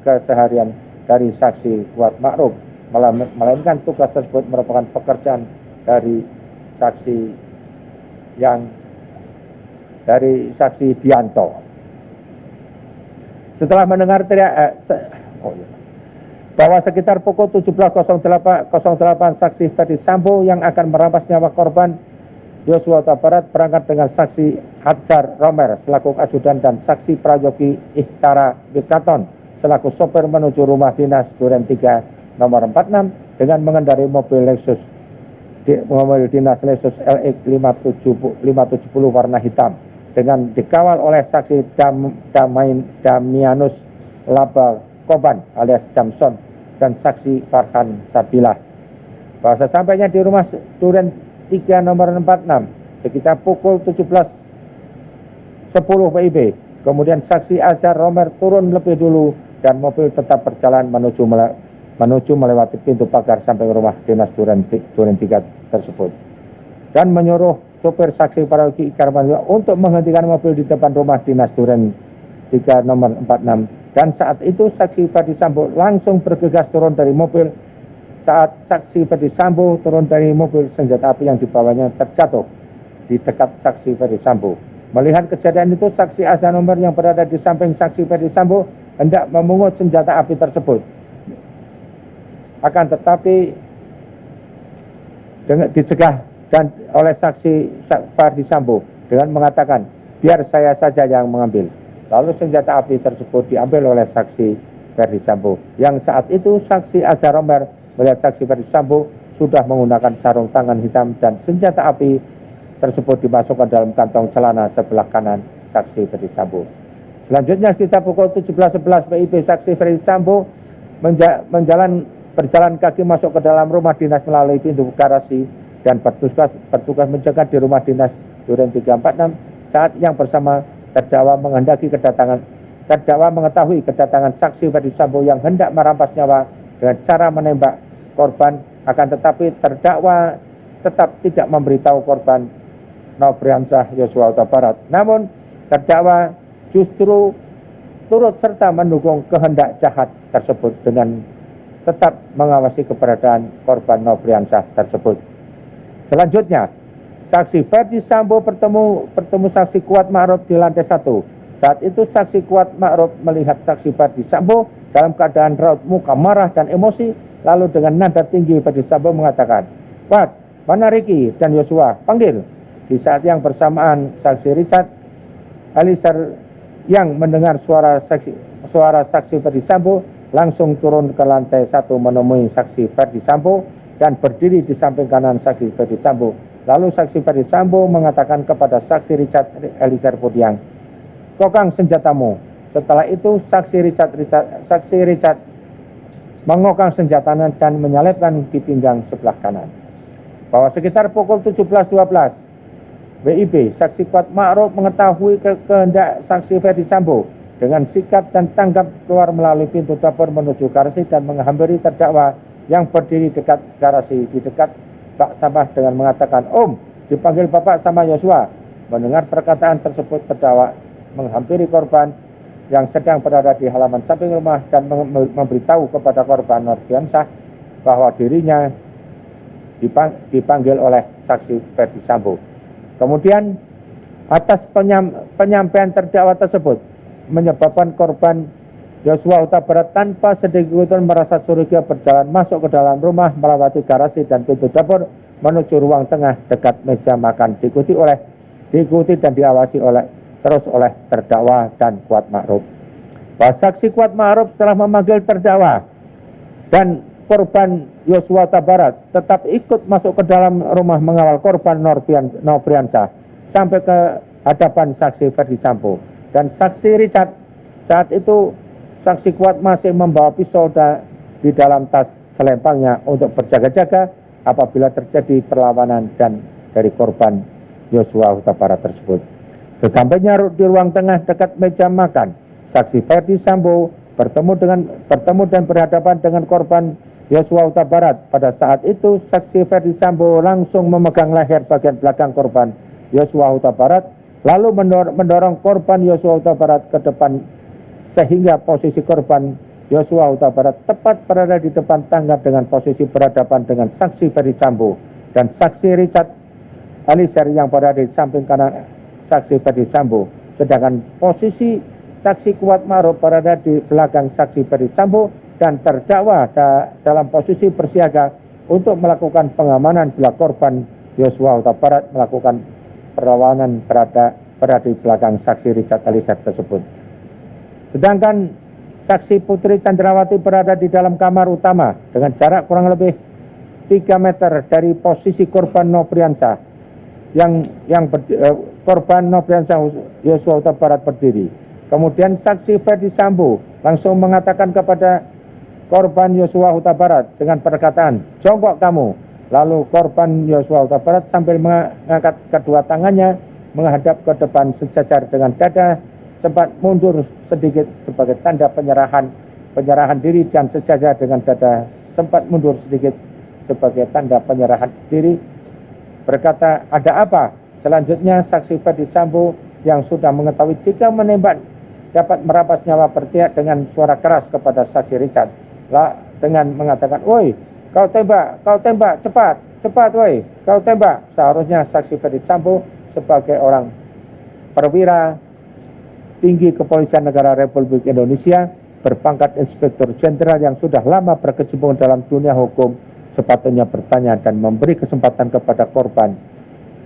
keseharian dari saksi Kuat Ma'ruf, melainkan tugas tersebut merupakan pekerjaan dari saksi Dianto. Setelah mendengar bahwa sekitar pukul 17.08 saksi Ferdi Sambo yang akan merampas nyawa korban Yosua Huta Barat berangkat dengan saksi Hatsar Romer selaku ajudan dan saksi Prayogi Ihtara Wikaton selaku sopir menuju rumah dinas Duren 3 nomor 46 dengan mengendarai mobil dinas Lexus LX 570 warna hitam dengan dikawal oleh saksi Damianus Laba Koban alias Jamson dan saksi Farhan Sabilah. Bahwa sesampainya di rumah Duren 3 nomor 46 sekitar pukul 17.10 WIB, kemudian saksi Azhar Romer turun lebih dulu dan mobil tetap berjalan menuju melewati pintu pagar sampai rumah dinas Duren 3 tersebut dan menyuruh sopir saksi Prayogi Ikarman untuk menghentikan mobil di depan rumah dinas Duren 3 nomor 46 dan saat itu saksi Ferdi Sambo langsung bergegas turun dari mobil. Saat saksi Ferdi Sambo turun dari mobil, senjata api yang dibawanya terjatuh di dekat saksi Ferdi Sambo. Melihat kejadian itu, saksi Azhar Romer yang berada di samping saksi Ferdi Sambo hendak memungut senjata api tersebut. Akan tetapi dicegah dan oleh saksi Ferdi Sambo dengan mengatakan, biar saya saja yang mengambil. Lalu senjata api tersebut diambil oleh saksi Ferdi Sambo. Yang saat itu saksi Azhar Romer melihat saksi Ferdi Sambo sudah menggunakan sarung tangan hitam dan senjata api tersebut dimasukkan dalam kantong celana sebelah kanan saksi Ferdi Sambo. Selanjutnya sekitar pukul 17.11 WIB saksi Ferdi Sambo berjalan kaki masuk ke dalam rumah dinas melalui pintu garasi dan bertugas menjaga di rumah dinas Duren 346 saat yang bersama terdakwa mengetahui kedatangan saksi Ferdi Sambo yang hendak merampas nyawa dengan cara menembak korban, akan tetapi terdakwa tetap tidak memberitahu korban Nofriansyah Yosua Huta Barat. Namun terdakwa justru turut serta mendukung kehendak jahat tersebut dengan tetap mengawasi keberadaan korban Nofriansyah tersebut. Selanjutnya, saksi Ferdi Sambo bertemu saksi Kuat Ma'ruf di lantai 1. Saat itu saksi Kuat Ma'ruf melihat saksi Ferdi Sambo dalam keadaan raut muka marah dan emosi, lalu dengan nada tinggi Ferdi Sambo mengatakan, "Kuat, mana Ricky dan Yosua? Panggil." Di saat yang bersamaan, saksi Richard Eliezer yang mendengar suara saksi Ferdi Sambo langsung turun ke lantai 1 menemui saksi Ferdi Sambo dan berdiri di samping kanan saksi Ferdi Sambo. Lalu saksi Ferdi Sambo mengatakan kepada saksi Richard Eliezer Budiang, "Kokang senjatamu." Setelah itu saksi Richard mengokang senjatanya dan menyelipkan di pinggang sebelah kanan. Bahwa sekitar pukul 17.12 WIB, saksi Kuat Ma'ruf mengetahui kehendak saksi Ferdi Sambo dengan sikap dan tanggap keluar melalui pintu dapur menuju garasi dan menghampiri terdakwa yang berdiri dekat garasi di dekat bak sampah dengan mengatakan, "Om, dipanggil Bapak sama Yosua." Mendengar perkataan tersebut, terdakwa menghampiri korban yang sedang berada di halaman samping rumah dan memberitahu kepada korban Nofriansyah bahwa dirinya dipanggil oleh saksi Ferdi Sambo. Kemudian atas penyampaian terdakwa tersebut menyebabkan korban Yosua Huta Barat tanpa sedikit pun merasa curiga berjalan masuk ke dalam rumah melewati garasi dan pintu dapur menuju ruang tengah dekat meja makan, diikuti dan diawasi terus oleh terdakwa dan Kuat Ma'ruf. Saksi Kuat Ma'ruf setelah memanggil terdakwa dan korban Yosua Huta Barat tetap ikut masuk ke dalam rumah mengawal korban Nofriansyah sampai ke hadapan saksi Ferdi Sambo dan saksi Richard. Saat itu saksi Kuat masih membawa pisau di dalam tas selempangnya untuk berjaga-jaga apabila terjadi perlawanan dan dari korban Yosua Huta Barat tersebut. Sesampainya di ruang tengah dekat meja makan, saksi Ferdi Sambo bertemu dan berhadapan dengan korban Yosua Huta Barat. Pada saat itu saksi Ferdi Sambo langsung memegang leher bagian belakang korban Yosua Huta Barat, lalu mendorong korban Yosua Huta Barat ke depan sehingga posisi korban Yosua Huta Barat tepat berada di depan tangga dengan posisi berhadapan dengan saksi Ferdi Sambo dan saksi Richard Eliezer yang berada di samping kanan saksi Ferdi Sambo, sedangkan posisi saksi Kuat Ma'ruf berada di belakang saksi Ferdi Sambo dan terdakwa dalam posisi bersiaga untuk melakukan pengamanan bila korban Yosua Huta Barat melakukan perlawanan berada di belakang saksi Richard Eliezer tersebut. Sedangkan saksi Putri Chandrawati berada di dalam kamar utama dengan jarak kurang lebih 3 meter dari posisi korban Nofriansyah korban Nofriansyah Yosua Huta Barat berdiri. Kemudian saksi Ferdi Sambo langsung mengatakan kepada korban Yosua Huta Barat dengan perkataan, "Jongkok kamu." Lalu korban Yosua Huta Barat sambil mengangkat kedua tangannya menghadap ke depan sejajar dengan dada, sempat mundur sedikit sebagai tanda penyerahan diri dan sejajar dengan dada sempat mundur sedikit sebagai tanda penyerahan diri, berkata, "Ada apa?" Selanjutnya saksi Ferdi Sambo yang sudah mengetahui jika menembak dapat merampas nyawa berteriak dengan suara keras kepada saksi Richard dengan mengatakan, "Woi, kau tembak, cepat, woi, kau tembak." Seharusnya saksi Ferdi Sambo sebagai orang perwira tinggi Kepolisian Negara Republik Indonesia berpangkat Inspektur Jenderal yang sudah lama berkecimpung dalam dunia hukum sepatutnya bertanya dan memberi kesempatan kepada korban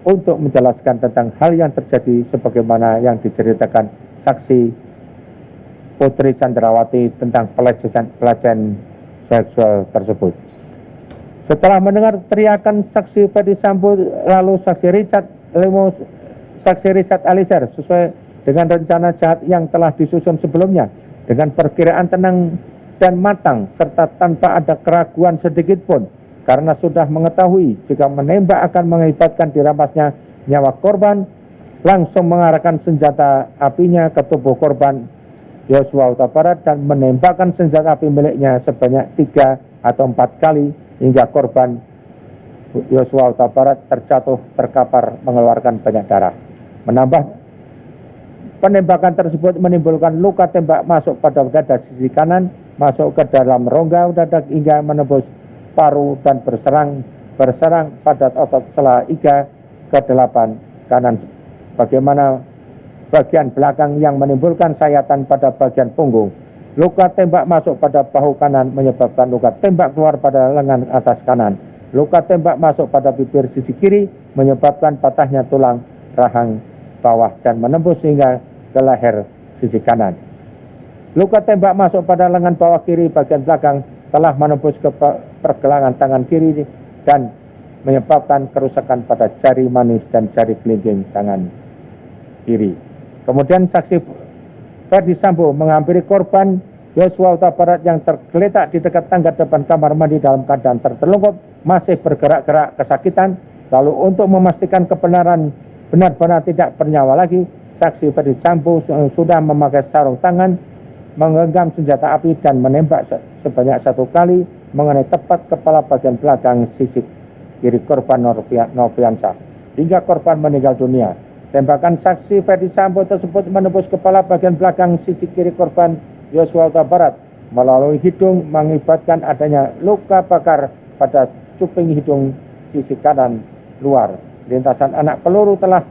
untuk menjelaskan tentang hal yang terjadi sebagaimana yang diceritakan saksi Putri Chandrawati tentang pelecehan seksual tersebut. Setelah mendengar teriakan saksi Ferdi Sambo, lalu saksi Richard Eliezer sesuai dengan rencana jahat yang telah disusun sebelumnya, dengan perkiraan tenang dan matang, serta tanpa ada keraguan sedikit pun, karena sudah mengetahui jika menembak akan mengakibatkan dirampasnya nyawa korban, langsung mengarahkan senjata apinya ke tubuh korban Yosua Huta Barat dan menembakkan senjata api miliknya sebanyak 3 atau 4 kali hingga korban Yosua Huta Barat terjatuh terkapar mengeluarkan banyak darah. Menambah, penembakan tersebut menimbulkan luka tembak masuk pada dada sisi kanan, masuk ke dalam rongga dada hingga menembus paru dan berserang pada otot sela iga ke-8 kanan, bagaimana bagian belakang yang menimbulkan sayatan pada bagian punggung. Luka tembak masuk pada bahu kanan menyebabkan luka tembak keluar pada lengan atas kanan. Luka tembak masuk pada bibir sisi kiri menyebabkan patahnya tulang rahang bawah dan menembus hingga ke leher sisi kanan. Luka tembak masuk pada lengan bawah kiri bagian belakang telah menembus ke pergelangan tangan kiri dan menyebabkan kerusakan pada jari manis dan jari kelingking tangan kiri. Kemudian saksi Ferdi Sambo menghampiri korban Yosua Huta Barat yang tergeletak di dekat tangga depan kamar mandi dalam keadaan tertelungkup, masih bergerak-gerak kesakitan. Lalu untuk memastikan kebenaran benar-benar tidak bernyawa lagi, saksi Ferdi Sambo sudah memakai sarung tangan, menggenggam senjata api dan menembak sebanyak 1 kali mengenai tepat kepala bagian belakang sisi kiri korban Nofriansah hingga korban meninggal dunia. Tembakan saksi Ferdi Sambo tersebut menembus kepala bagian belakang sisi kiri korban Yosua Huta Barat melalui hidung, mengakibatkan adanya luka bakar pada cuping hidung sisi kanan luar. Lintasan anak peluru telah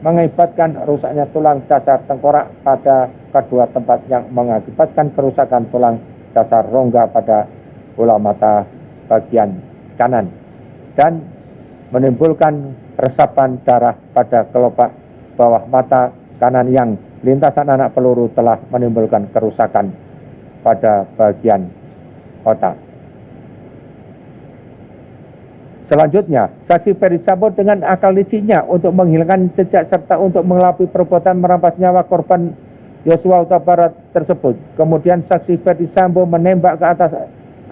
mengakibatkan rusaknya tulang dasar tengkorak pada kedua tempat yang mengakibatkan kerusakan tulang dasar rongga pada bola mata bagian kanan dan menimbulkan resapan darah pada kelopak bawah mata kanan yang lintasan anak peluru telah menimbulkan kerusakan pada bagian otak. Selanjutnya, saksi Ferdi Sambo dengan akal licinya untuk menghilangkan jejak serta untuk mengelabui perbuatan merampas nyawa korban Yosua Huta Barat tersebut. Kemudian saksi Ferdi Sambo menembak ke atas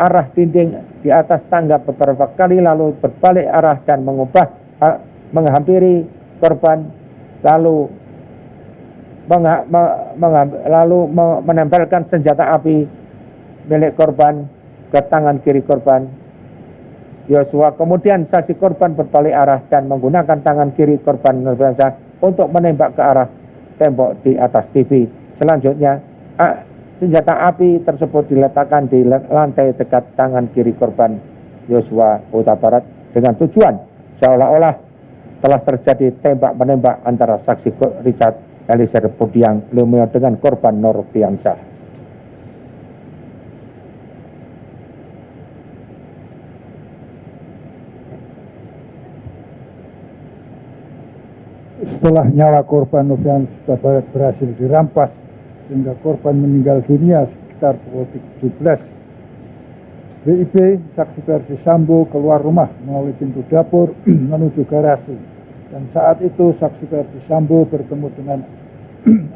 arah dinding di atas tangga beberapa kali, lalu berbalik arah dan menghampiri korban, lalu menempelkan senjata api milik korban ke tangan kiri korban Yosua. Kemudian saksi korban berbalik arah dan menggunakan tangan kiri korban Nofriansah untuk menembak ke arah tembok di atas TV. Selanjutnya, senjata api tersebut diletakkan di lantai dekat tangan kiri korban Yosua Huta Barat dengan tujuan seolah-olah telah terjadi tembak-menembak antara saksi Richard Eliezer Budiang Lumiu dengan korban Nofriansah. Setelah nyawa korban Nofriansah Huta Barat berhasil dirampas sehingga korban meninggal dunia sekitar pukul 17, BIP saksi Ferdi Sambo keluar rumah melalui pintu dapur menuju garasi, dan saat itu saksi Ferdi Sambo bertemu dengan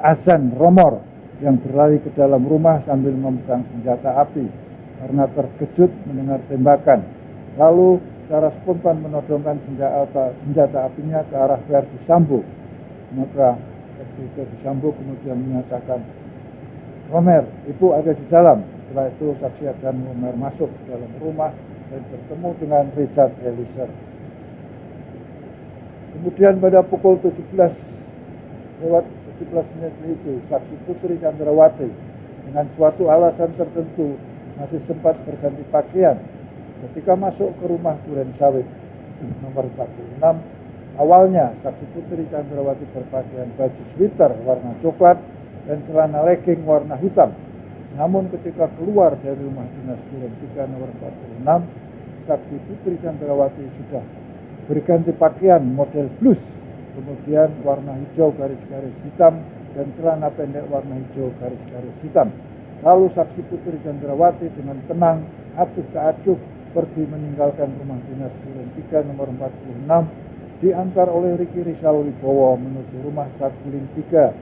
Azan Romor yang berlari ke dalam rumah sambil memegang senjata api karena terkejut mendengar tembakan. Lalu secara spontan menodongkan senjata apinya ke arah Ferdi Sambo. Maka saksi Ferdi Sambo kemudian menyatakan, "Romer, ibu ada di dalam." Setelah itu saksi Adan Romer masuk ke dalam rumah dan bertemu dengan Richard Eliezer. Kemudian pada pukul 17:17 itu saksi Putri Chandrawati dengan suatu alasan tertentu masih sempat berganti pakaian ketika masuk ke rumah Duren Sawit nomor 46. Awalnya saksi Putri Chandrawati berpakaian baju sweater warna coklat dan celana legging warna hitam. Namun ketika keluar dari rumah dinas Duren 3 nomor 46, saksi Putri Chandrawati sudah berganti pakaian model blus, kemudian warna hijau garis-garis hitam dan celana pendek warna hijau garis-garis hitam. Lalu saksi Putri Chandrawati dengan tenang acuh tak acuh pergi meninggalkan rumah dinas Duren 3 nomor 46, diantar oleh Riki Rizal Wibowo menuju rumah Saguling 3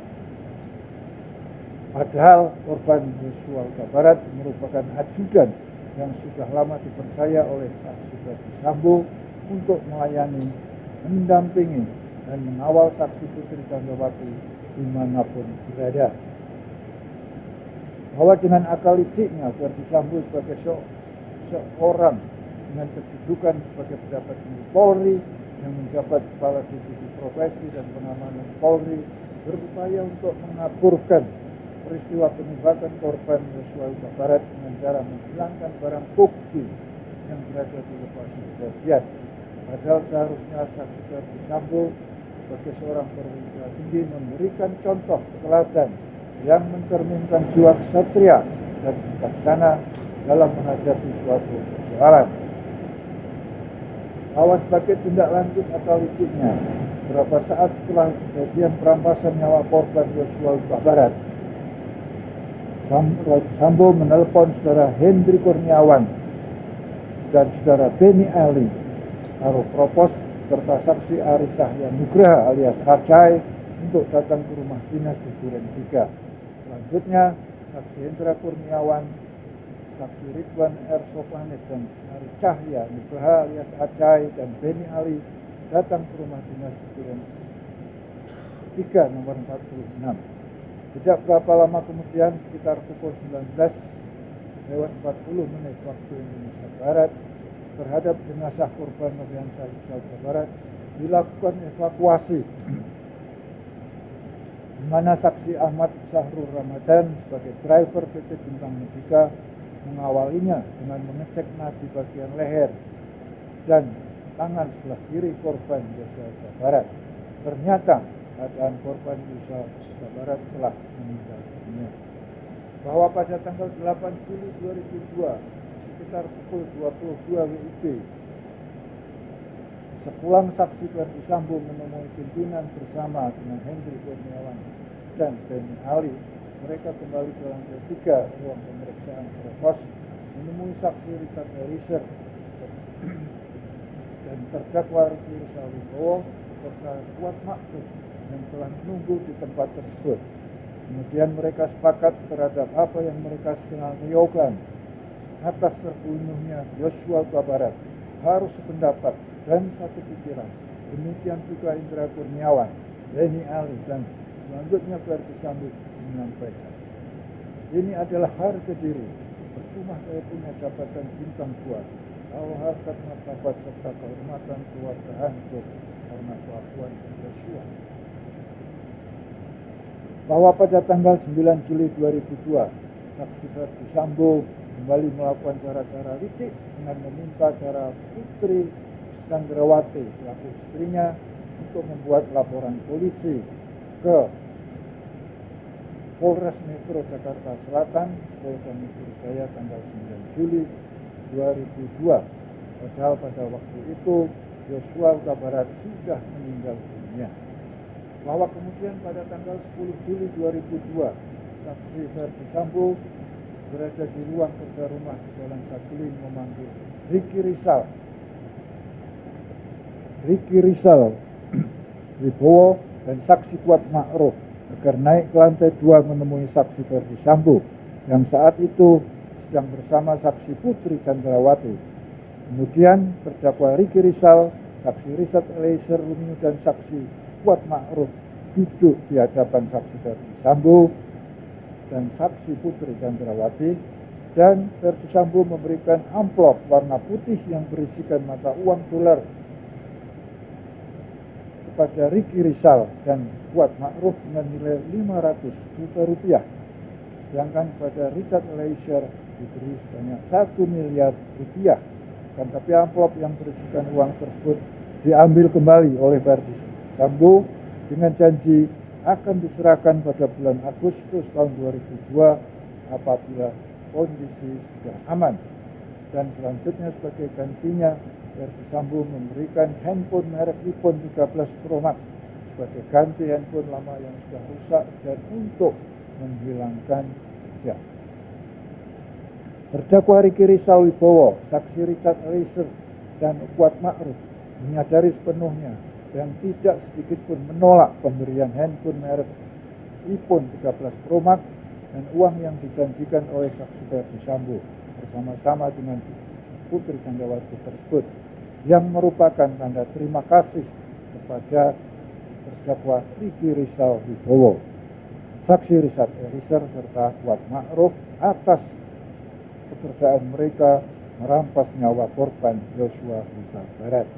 Padahal korban Yosua Huta Barat merupakan ajudan yang sudah lama dipercaya oleh saksi Ferdi Sambo untuk melayani, mendampingi, dan mengawal saksi Putri Candrawati dimanapun berada. Bahwa dengan akal liciknya Ferdi Sambo sebagai seorang dengan kedudukan sebagai pejabat tinggi Polri yang menjabat kepala divisi profesi dan pengamanan Polri berupaya untuk mengaburkan peristiwa penembakan korban Yosua Huta Barat dengan cara menghilangkan barang bukti yang berada di lokasi kejadian. Padahal seharusnya saksi Ferdi Sambo sebagai seorang perwira tinggi memberikan contoh teladan yang mencerminkan jiwa ksatria dan bijaksana dalam menghadapi suatu persoalan. Bahwa sebagai tindak lanjut atau liciknya, beberapa saat setelah kejadian perampasan nyawa korban Yosua Huta Barat, Sambo menelpon saudara Hendri Kurniawan dan saudara Benny Ali Taruh Propos serta saksi Ari Cahya Nugraha alias Acai untuk datang ke rumah dinas di Duren 3. Selanjutnya, saksi Hendra Kurniawan, saksi Ridwan R. Sopanet dan Ari Cahya Nugraha alias Acai dan Benny Ali datang ke rumah dinas di Duren 3 nomor 46. Tidak berapa lama kemudian, sekitar pukul 19:40 waktu Indonesia Barat, terhadap jenazah korban Nofriansah Yosua Huta Barat dilakukan evakuasi, di mana saksi Ahmad Sahrul Ramadan sebagai driver PT Bintang Merdeka mengawalinya dengan mengecek nadi bagian leher dan tangan sebelah kiri korban Yosua Huta Barat. Ternyata keadaan korban Yosua Huta Barat telah meninggal dunia. Bahwa pada tanggal 8 Juli 2002 sekitar pukul 22 WIB, sepulang saksi Ferdi Sambo menemui pimpinan bersama dengan Hendri Kurniawan dan Benny Ali, mereka kembali ke lantai 3 ruang pemeriksaan Provos menemui saksi Richard Eliezer dan terdakwa Ricky Rizal Wibowo serta Kuat Makruf yang telah menunggu di tempat tersebut. Kemudian mereka sepakat terhadap apa yang mereka skenario-kan atas terbunuhnya Yosua Huta Barat harus sependapat dan satu pikiran. Demikian juga Indra Kurniawan, Benny Ali, dan selanjutnya Ferdi Sambo menyampaikan, ini adalah harga diri. Percuma saya punya jabatan bintang 2 kalau harkat martabat serta kehormatan keluarga hancur karena kelakuan Yosua. Bahwa pada tanggal 9 Juli 2002, saksi Ferdi Sambo kembali melakukan cara-cara licik dengan meminta cara Putri Candrawati selaku istrinya untuk membuat laporan polisi ke Polres Metro Jakarta Selatan, Polda Metro Jaya tanggal 9 Juli 2002. Padahal pada waktu itu Yosua Huta Barat sudah meninggal dunia. Bahwa kemudian pada tanggal 10 Juli 2002, saksi Ferdi Sambo berada di ruang kerja rumah di Jalan Saguling memanggil Ricky Rizal Wibowo dan saksi Kuat Makruf agar naik ke lantai 2 menemui saksi Ferdi Sambo yang saat itu sedang bersama saksi Putri Candrawati. Kemudian terdakwa Ricky Rizal, saksi Richard Eliezer Rumio dan saksi Kuat Makruf duduk di hadapan saksi Ferdi Sambo dan saksi Putri Candrawati, dan Ferdi Sambo memberikan amplop warna putih yang berisikan mata uang dolar kepada Ricky Rizal dan Kuat Makruf dengan nilai 500 juta rupiah, sedangkan kepada Richard Eliezer diberi sebanyak 1 miliar rupiah. Dan tapi amplop yang berisikan uang tersebut diambil kembali oleh Ferdi Sambo dengan janji akan diserahkan pada bulan Agustus tahun 2002 apabila kondisi sudah aman. Dan selanjutnya sebagai gantinya, Ferdi Sambo memberikan handphone merek iPhone 13 Pro Max sebagai ganti handphone lama yang sudah rusak dan untuk menghilangkan jejak. Terdakwa Ricky Rizal Wibowo, saksi Richard Eliezer dan Kuat Makruf menyadari sepenuhnya dan tidak sedikit pun menolak pemberian handphone merek iPhone 13 Pro Max dan uang yang dijanjikan oleh saksi Ferdi Sambo bersama-sama dengan Putri Candrawati tersebut, yang merupakan tanda terima kasih kepada terdakwa Riki Rizal Wibowo, saksi Richard Eliezer serta Kuat Ma'ruf atas pekerjaan mereka merampas nyawa korban Yosua Huta Barat.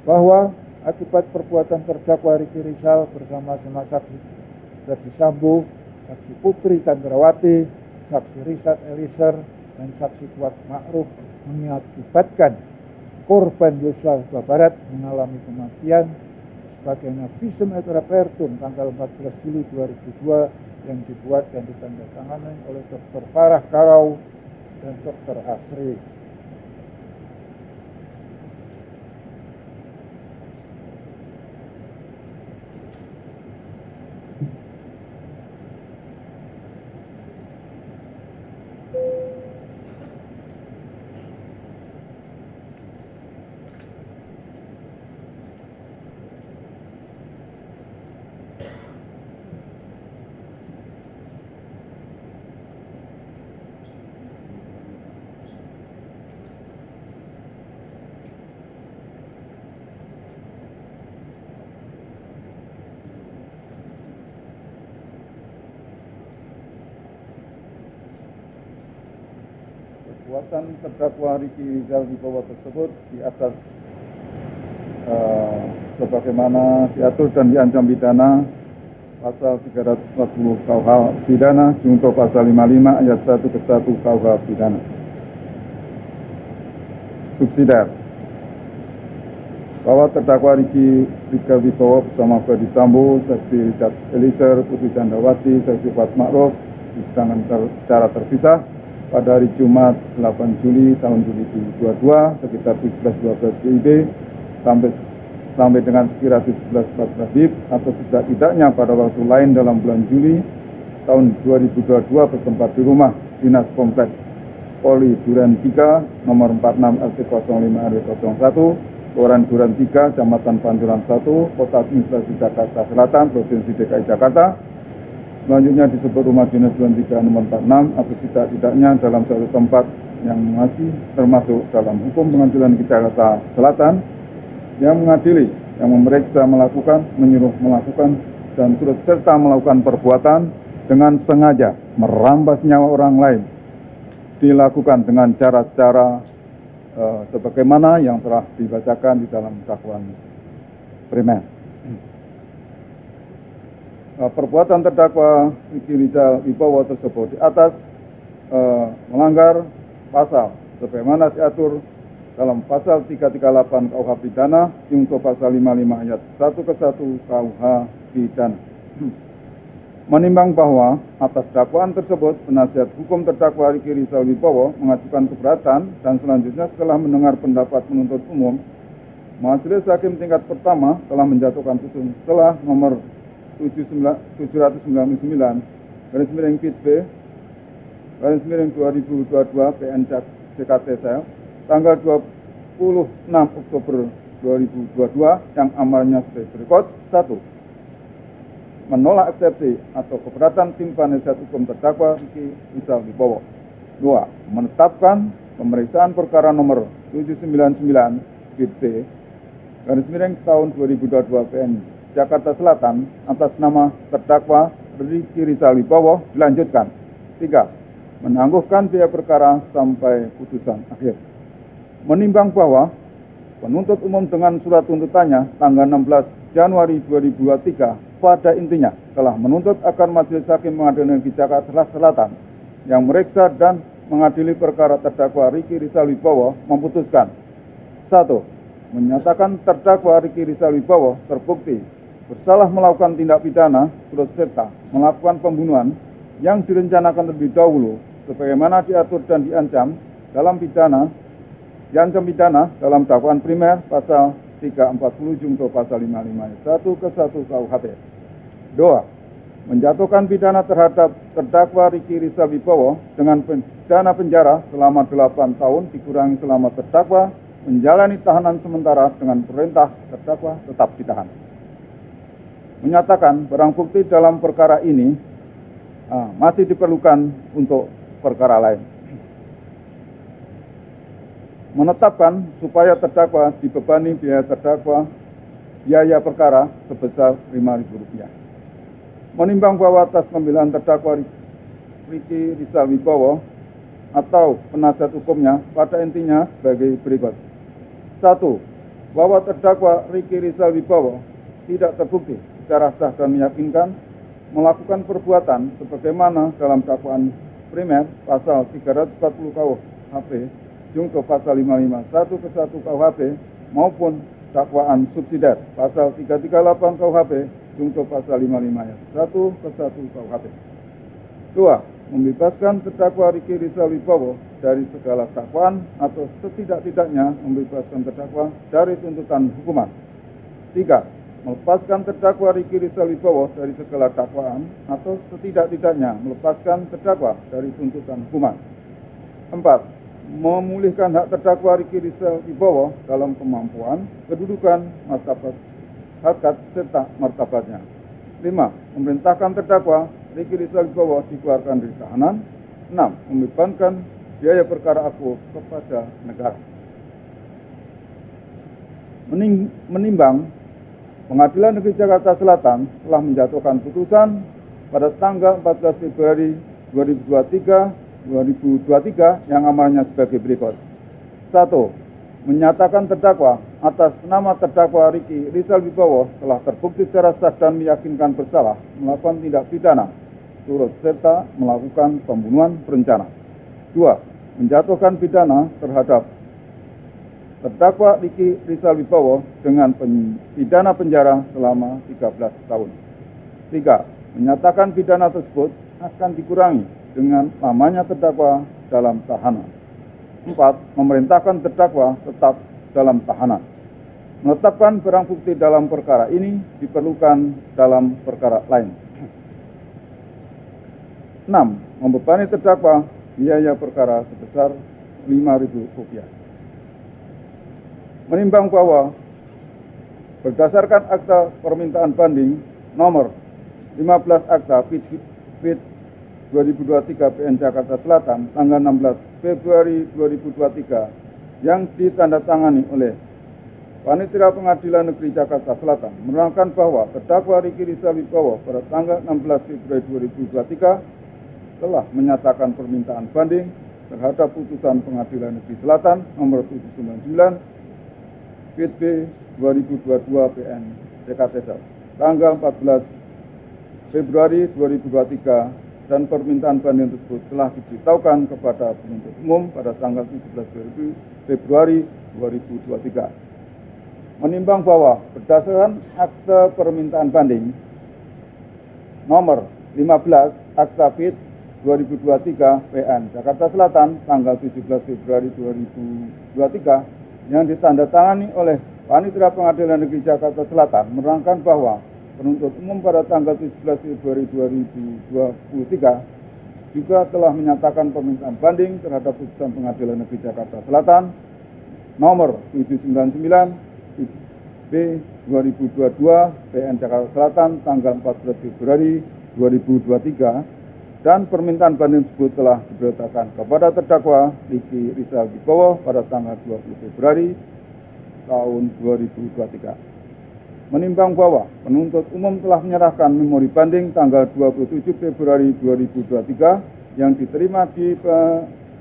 Bahwa akibat perbuatan terdakwa Riki Rizal bersama-sama saksi Ferdi Sambo, saksi Putri Candrawati, saksi Richard Eliezer, dan saksi Kuat Ma'ruf mengakibatkan korban Yosua Huta Barat mengalami kematian sebagaimana visum et repertum tanggal 14 Juli 2002 yang dibuat dan ditandatangani oleh Dr. Farah Karau dan Dr. Asri. Perbuatan terdakwa Riki Rizal Wibowo tersebut di atas sebagaimana diatur dan diancam pidana pasal 340 KUH pidana junto pasal 55 ayat 1 ke 1 KUH pidana. Subsidiar bahwa terdakwa Riki Rizal Wibowo bersama Ferdi Sambo, saksi Richard Eliezer, Putri Candrawati, saksi Kuat Ma'ruf disidangkan secara terpisah pada hari Jumat 8 Juli tahun 2022 sekitar 17.12 WIB sampai dengan sekira 17.14 WIB atau setidak-tidaknya pada waktu lain dalam bulan Juli tahun 2022 bertempat di rumah dinas kompleks Poli Duren 3 nomor 46 RT 05 RW 01 Kelurahan Duren 3 Kecamatan Panturan 1 Kota Administrasi Jakarta Selatan Provinsi DKI Jakarta. Selanjutnya disebut rumah dinas Duren 3 nomor 46 atau tidak-tidaknya dalam satu tempat yang masih termasuk dalam hukum pengadilan Jakarta Selatan yang mengadili, yang memeriksa melakukan, menyuruh melakukan, dan turut serta melakukan perbuatan dengan sengaja merampas nyawa orang lain dilakukan dengan cara-cara sebagaimana yang telah dibacakan di dalam dakwaan primer. Perbuatan terdakwa Riki Rizal Wibowo tersebut di atas melanggar pasal sebagaimana diatur dalam pasal 338 KUH pidana junto pasal 55 ayat 1 ke 1 KUH pidana. Menimbang bahwa atas dakwaan tersebut penasihat hukum terdakwa Riki Rizal Wibowo mengajukan keberatan dan selanjutnya setelah mendengar pendapat penuntut umum, Majelis Hakim tingkat pertama telah menjatuhkan putusan selah nomor 799/PIT/B/2022 PN JKT tanggal 26 Oktober 2022 yang amalnya sebagai berikut. 1. Menolak eksepsi atau keberatan tim penasihat hukum terdakwa Riki Rizal Wibowo. 2. Menetapkan pemeriksaan perkara nomor 799 PIT/tahun 2022 PN Jakarta Selatan atas nama terdakwa Riki Rizal Wibowo dilanjutkan. 3. Menangguhkan biaya perkara sampai putusan akhir. Menimbang bahwa penuntut umum dengan surat tuntutannya tanggal 16 Januari 2023 pada intinya telah menuntut agar Majelis Hakim Pengadilan Negeri Jakarta Selatan yang meriksa dan mengadili perkara terdakwa Riki Rizal Wibowo memutuskan. 1. Menyatakan terdakwa Riki Rizal Wibowo terbukti bersalah melakukan tindak pidana turut serta melakukan pembunuhan yang direncanakan terlebih dahulu sebagaimana diatur dan diancam pidana dalam dakwaan primer pasal 340 junto pasal 55 ayat 1 ke 1 KUHP. 2. Menjatuhkan pidana terhadap terdakwa Riki Rizal Wibowo dengan pidana penjara selama 8 tahun dikurangi selama terdakwa menjalani tahanan sementara dengan perintah terdakwa tetap ditahan. Menyatakan barang bukti dalam perkara ini masih diperlukan untuk perkara lain. Menetapkan supaya terdakwa dibebani biaya perkara sebesar Rp5.000. Menimbang bahwa atas pembelaan terdakwa Ricky Rizal Wibowo atau penasihat hukumnya pada intinya sebagai berikut. 1. Bahwa terdakwa Ricky Rizal Wibowo tidak terbukti secara sah dan meyakinkan melakukan perbuatan sebagaimana dalam dakwaan primer pasal 340 KUHP jungto pasal 551 ke 1 KUHP maupun dakwaan subsidiar pasal 338 KUHP jungto pasal 55 ayat 1 ke 1 KUHP. 2. Membebaskan terdakwa Ricky Rizal Wibowo dari segala dakwaan atau setidak-tidaknya membebaskan terdakwa dari tuntutan hukuman. 3. Melepaskan terdakwa Ricky Rizal Wibowo dari segala dakwaan atau setidak-tidaknya melepaskan terdakwa dari tuntutan hukuman. 4. Memulihkan hak terdakwa Ricky Rizal Wibowo dalam kemampuan, kedudukan, martabat, harkat, serta martabatnya. 5. Memerintahkan terdakwa Ricky Rizal Wibowo dikeluarkan dari tahanan. 6. Membebankan biaya perkara aku kepada negara. Menimbang Pengadilan Negeri Jakarta Selatan telah menjatuhkan putusan pada tanggal 14 Februari 2023 yang amarnya sebagai berikut. 1. Menyatakan terdakwa atas nama terdakwa Ricky Rizal Wibowo telah terbukti secara sah dan meyakinkan bersalah melakukan tindak pidana turut serta melakukan pembunuhan berencana. 2. Menjatuhkan pidana terhadap terdakwa Ricky Rizal Wibowo dengan pidana penjara selama 13 tahun. 3. Menyatakan pidana tersebut akan dikurangi dengan lamanya terdakwa dalam tahanan. 4. Memerintahkan terdakwa tetap dalam tahanan. Menetapkan barang bukti dalam perkara ini diperlukan dalam perkara lain. 6. Membebani terdakwa biaya perkara sebesar Rp5.000. Menimbang bahwa berdasarkan akta permintaan banding nomor 15 akta PIT 2023 PN Jakarta Selatan tanggal 16 Februari 2023 yang ditandatangani oleh Panitia Pengadilan Negeri Jakarta Selatan menerangkan bahwa terdakwa Ricky Rizal Wibowo pada tanggal 16 Februari 2023 telah menyatakan permintaan banding terhadap putusan Pengadilan Negeri Selatan nomor 799 PIT B 2022 PN JKT tanggal 14 Februari 2023 dan permintaan banding tersebut telah diberitahukan kepada penuntut umum pada tanggal 17 Februari 2023. Menimbang bahwa berdasarkan akta permintaan banding nomor 15 akta PIT 2023 PN Jakarta Selatan tanggal 17 Februari 2023 yang ditandatangani oleh Panitia Pengadilan Negeri Jakarta Selatan menerangkan bahwa penuntut umum pada tanggal 17 Februari 2023 juga telah menyatakan permintaan banding terhadap putusan Pengadilan Negeri Jakarta Selatan nomor 799 B 2022 PN Jakarta Selatan tanggal 14 Februari 2023 dan permintaan banding tersebut telah diberitakan kepada terdakwa Ricky Rizal Wibowo pada tanggal 20 Februari tahun 2023. Menimbang bahwa penuntut umum telah menyerahkan memori banding tanggal 27 Februari 2023 yang diterima di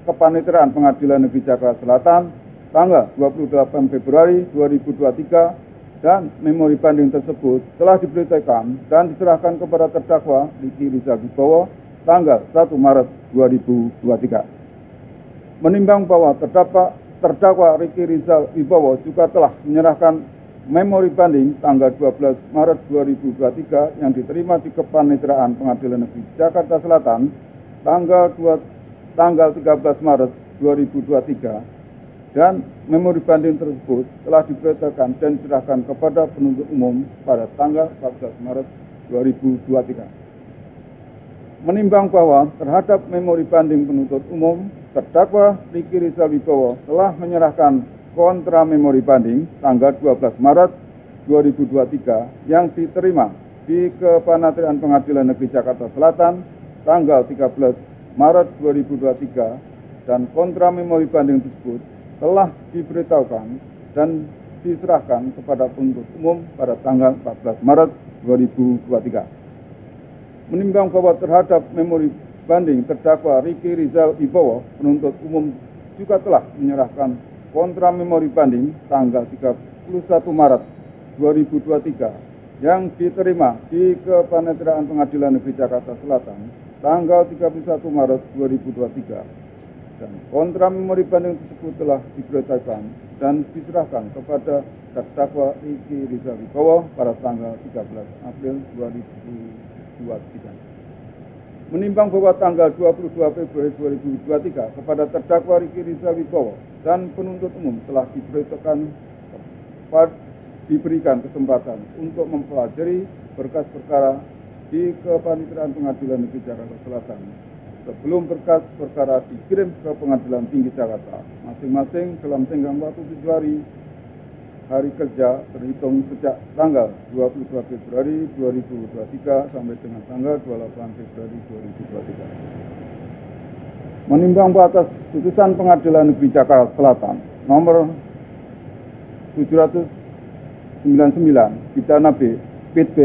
Kepaniteraan Pengadilan Negeri Jakarta Selatan tanggal 28 Februari 2023 dan memori banding tersebut telah diberitakan dan diserahkan kepada terdakwa Ricky Rizal Wibowo tanggal 1 Maret 2023. Menimbang bahwa terdakwa Ricky Rizal Wibowo juga telah menyerahkan memori banding tanggal 12 Maret 2023 yang diterima di Kepaniteraan Pengadilan Negeri Jakarta Selatan tanggal 13 Maret 2023 dan memori banding tersebut telah diberitakan dan diserahkan kepada penuntut umum pada tanggal 14 Maret 2023. Menimbang bahwa terhadap memori banding penuntut umum, terdakwa Ricky Rizal Wibowo telah menyerahkan kontra memori banding tanggal 12 Maret 2023 yang diterima di Kepaniteraan Pengadilan Negeri Jakarta Selatan tanggal 13 Maret 2023 dan kontra memori banding tersebut telah diberitahukan dan diserahkan kepada penuntut umum pada tanggal 14 Maret 2023. Menimbang bahwa terhadap memori banding terdakwa Ricky Rizal Wibowo, penuntut umum juga telah menyerahkan kontra memori banding tanggal 31 Maret 2023 yang diterima di Kepaniteraan Pengadilan Negeri Jakarta Selatan tanggal 31 Maret 2023 dan kontra memori banding tersebut telah diberitakan dan diserahkan kepada terdakwa Ricky Rizal Wibowo pada tanggal 13 April 2023. Menimbang bahwa tanggal 22 Februari 2023 kepada terdakwa Ricky Rizal Wibowo dan penuntut umum telah diberikan kesempatan untuk mempelajari berkas perkara di Kepaniteraan Pengadilan Negeri Jakarta Selatan sebelum berkas perkara dikirim ke Pengadilan Tinggi Jakarta masing-masing dalam tenggang waktu 7 hari kerja terhitung sejak tanggal 22 Februari 2023 sampai dengan tanggal 28 Februari 2023. Menimbang atas putusan Pengadilan Negeri Jakarta Selatan nomor 799 pidana B Pit B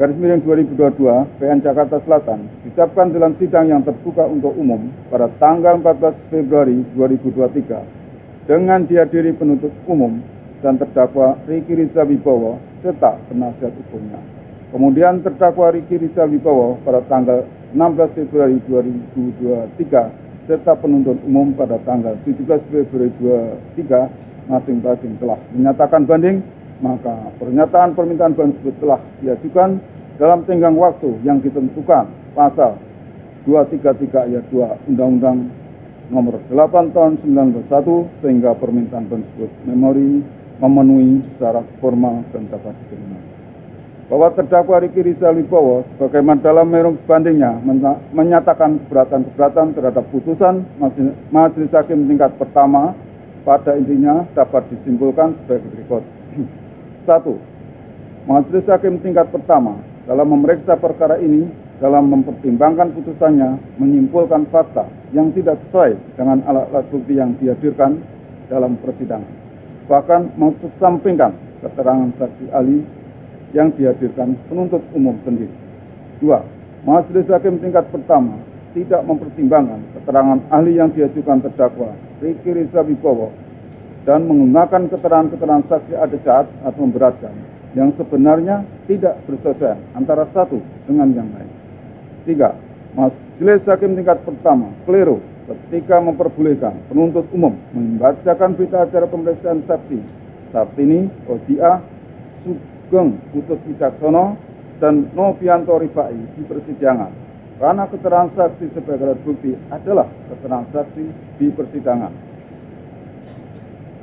garis miring 2022 PN Jakarta Selatan diucapkan dalam sidang yang terbuka untuk umum pada tanggal 14 Februari 2023 dengan dihadiri penuntut umum dan terdakwa Ricky Rizal Wibowo serta penasihat hukumnya. Kemudian terdakwa Ricky Rizal Wibowo pada tanggal 16 Februari 2023 serta penuntut umum pada tanggal 17 Februari 2023 masing-masing telah menyatakan banding, maka pernyataan permintaan banding tersebut telah diajukan dalam tenggang waktu yang ditentukan pasal 233 ayat 2 Undang-Undang Nomor 8 Tahun 1991 sehingga permintaan banding tersebut memenuhi syarat formal dan dapat diterima. Bahwa terdakwa Ricky Rizal Wibowo sebagaimana dalam memori bandingnya menyatakan keberatan terhadap putusan Majelis Hakim tingkat pertama pada intinya dapat disimpulkan sebagai berikut. 1. Majelis Hakim tingkat pertama dalam memeriksa perkara ini dalam mempertimbangkan putusannya menyimpulkan fakta yang tidak sesuai dengan alat-alat bukti yang dihadirkan dalam persidangan. Bahkan mengesampingkan keterangan saksi ahli yang dihadirkan penuntut umum sendiri. 2. Majelis Hakim tingkat pertama tidak mempertimbangkan keterangan ahli yang diajukan terdakwa Ricky Rizal Wibowo dan menggunakan keterangan-keterangan saksi adecat atau memberatkan yang sebenarnya tidak bersesuaian antara satu dengan yang lain. 3. Majelis Hakim tingkat pertama keliru ketika memperbolehkan penuntut umum membacakan berita acara pemeriksaan saksi Sartini, Ojia, Sugeng Putut Wicaksono, dan Novianto Rifai di persidangan karena keterangan saksi sebagai alat bukti adalah keterangan saksi di persidangan.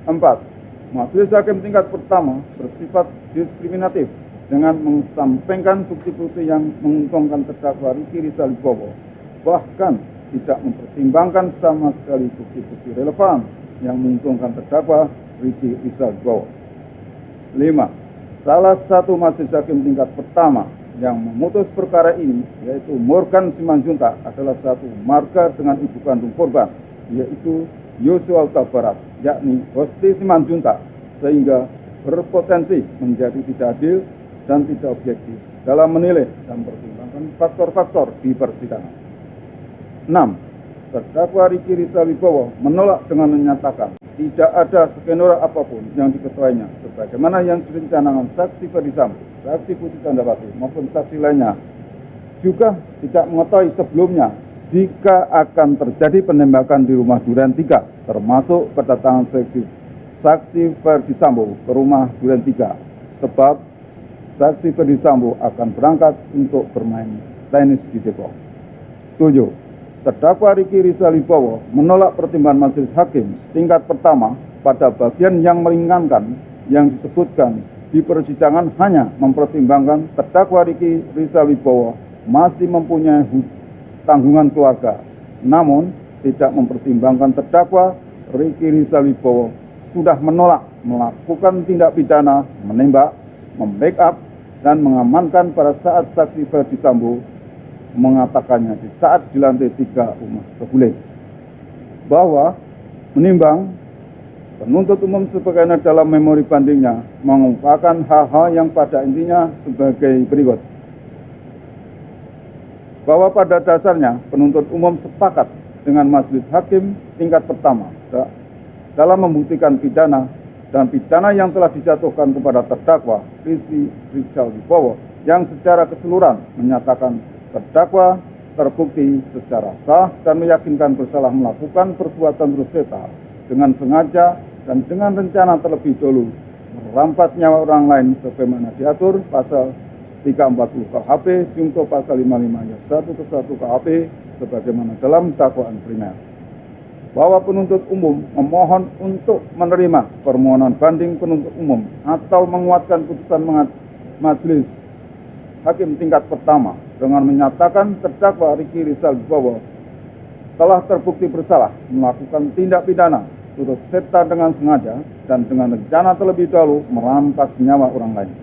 4. Majelis Hakim tingkat pertama bersifat diskriminatif dengan mengesampingkan bukti-bukti yang menguntungkan terdakwa Ricky Rizal Wibowo, bahkan tidak mempertimbangkan sama sekali bukti-bukti relevan yang menguntungkan terdakwa Ricky Rizal Wibowo. 5. Salah satu majelis hakim tingkat pertama yang memutus perkara ini, yaitu Morgan Simanjuntak, adalah satu marga dengan ibu kandung korban, yaitu Yosua Huta Barat, yakni Hosti Simanjuntak, sehingga berpotensi menjadi tidak adil dan tidak objektif dalam menilai dan mempertimbangkan faktor-faktor di persidangan. 6. Terdakwa Ricky Rizal Wibowo menolak dengan menyatakan tidak ada skenario apapun yang diketahuinya sebagaimana yang direncanakan saksi Ferdisambo, saksi Putri Candrawati maupun saksi lainnya, juga tidak mengetahui sebelumnya jika akan terjadi penembakan di rumah Duren 3, termasuk kedatangan saksi Ferdisambo ke rumah Duren 3, sebab saksi Ferdisambo akan berangkat untuk bermain tenis di Depok. 7. Terdakwa Ricky Rizal Wibowo menolak pertimbangan majelis hakim tingkat pertama pada bagian yang meringankan yang disebutkan di persidangan hanya mempertimbangkan terdakwa Ricky Rizal Wibowo masih mempunyai tanggungan keluarga, namun tidak mempertimbangkan terdakwa Ricky Rizal Wibowo sudah menolak melakukan tindak pidana menembak, membackup, dan mengamankan pada saat saksi Ferdisambo mengatakannya di saat di lantai 3 rumah sebulan, bahwa menimbang penuntut umum sebagaimana dalam memori bandingnya mengungkapkan hal-hal yang pada intinya sebagai berikut. Bahwa pada dasarnya penuntut umum sepakat dengan majelis hakim tingkat pertama dalam membuktikan pidana dan pidana yang telah dijatuhkan kepada terdakwa Rizky Rizal Wibowo yang secara keseluruhan menyatakan terdakwa terbukti secara sah dan meyakinkan bersalah melakukan perbuatan berserta dengan sengaja dan dengan rencana terlebih dahulu merampas nyawa orang lain sebagaimana diatur pasal 340 KUHP jungto pasal 55 ayat 1 ke 1 KUHP sebagaimana dalam dakwaan primer. Bahwa penuntut umum memohon untuk menerima permohonan banding penuntut umum atau menguatkan putusan majelis hakim tingkat pertama dengan menyatakan terdakwa Rizky Rizal Wibowo telah terbukti bersalah melakukan tindak pidana turut serta dengan sengaja dan dengan rencana terlebih dahulu merampas nyawa orang lain.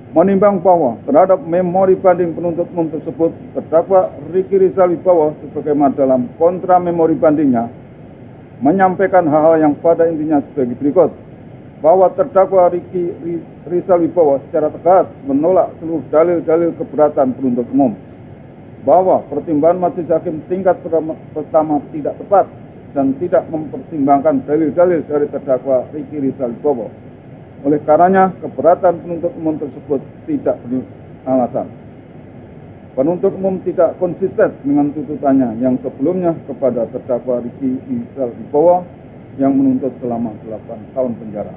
Menimbang bahwa terhadap memori banding penuntut umum tersebut, terdakwa Rizky Rizal Wibowo sebagaimana dalam kontra memori bandingnya menyampaikan hal-hal yang pada intinya sebagai berikut. Bahwa terdakwa Rizky Rizal Wibowo secara tegas menolak seluruh dalil-dalil keberatan penuntut umum. Bahwa pertimbangan majelis hakim tingkat pertama tidak tepat dan tidak mempertimbangkan dalil-dalil dari terdakwa Rizky Rizal Wibowo. Oleh karenanya, keberatan penuntut umum tersebut tidak beralasan. Penuntut umum tidak konsisten dengan tuntutannya yang sebelumnya kepada terdakwa Rizky Rizal Wibowo yang menuntut selama 8 tahun penjara.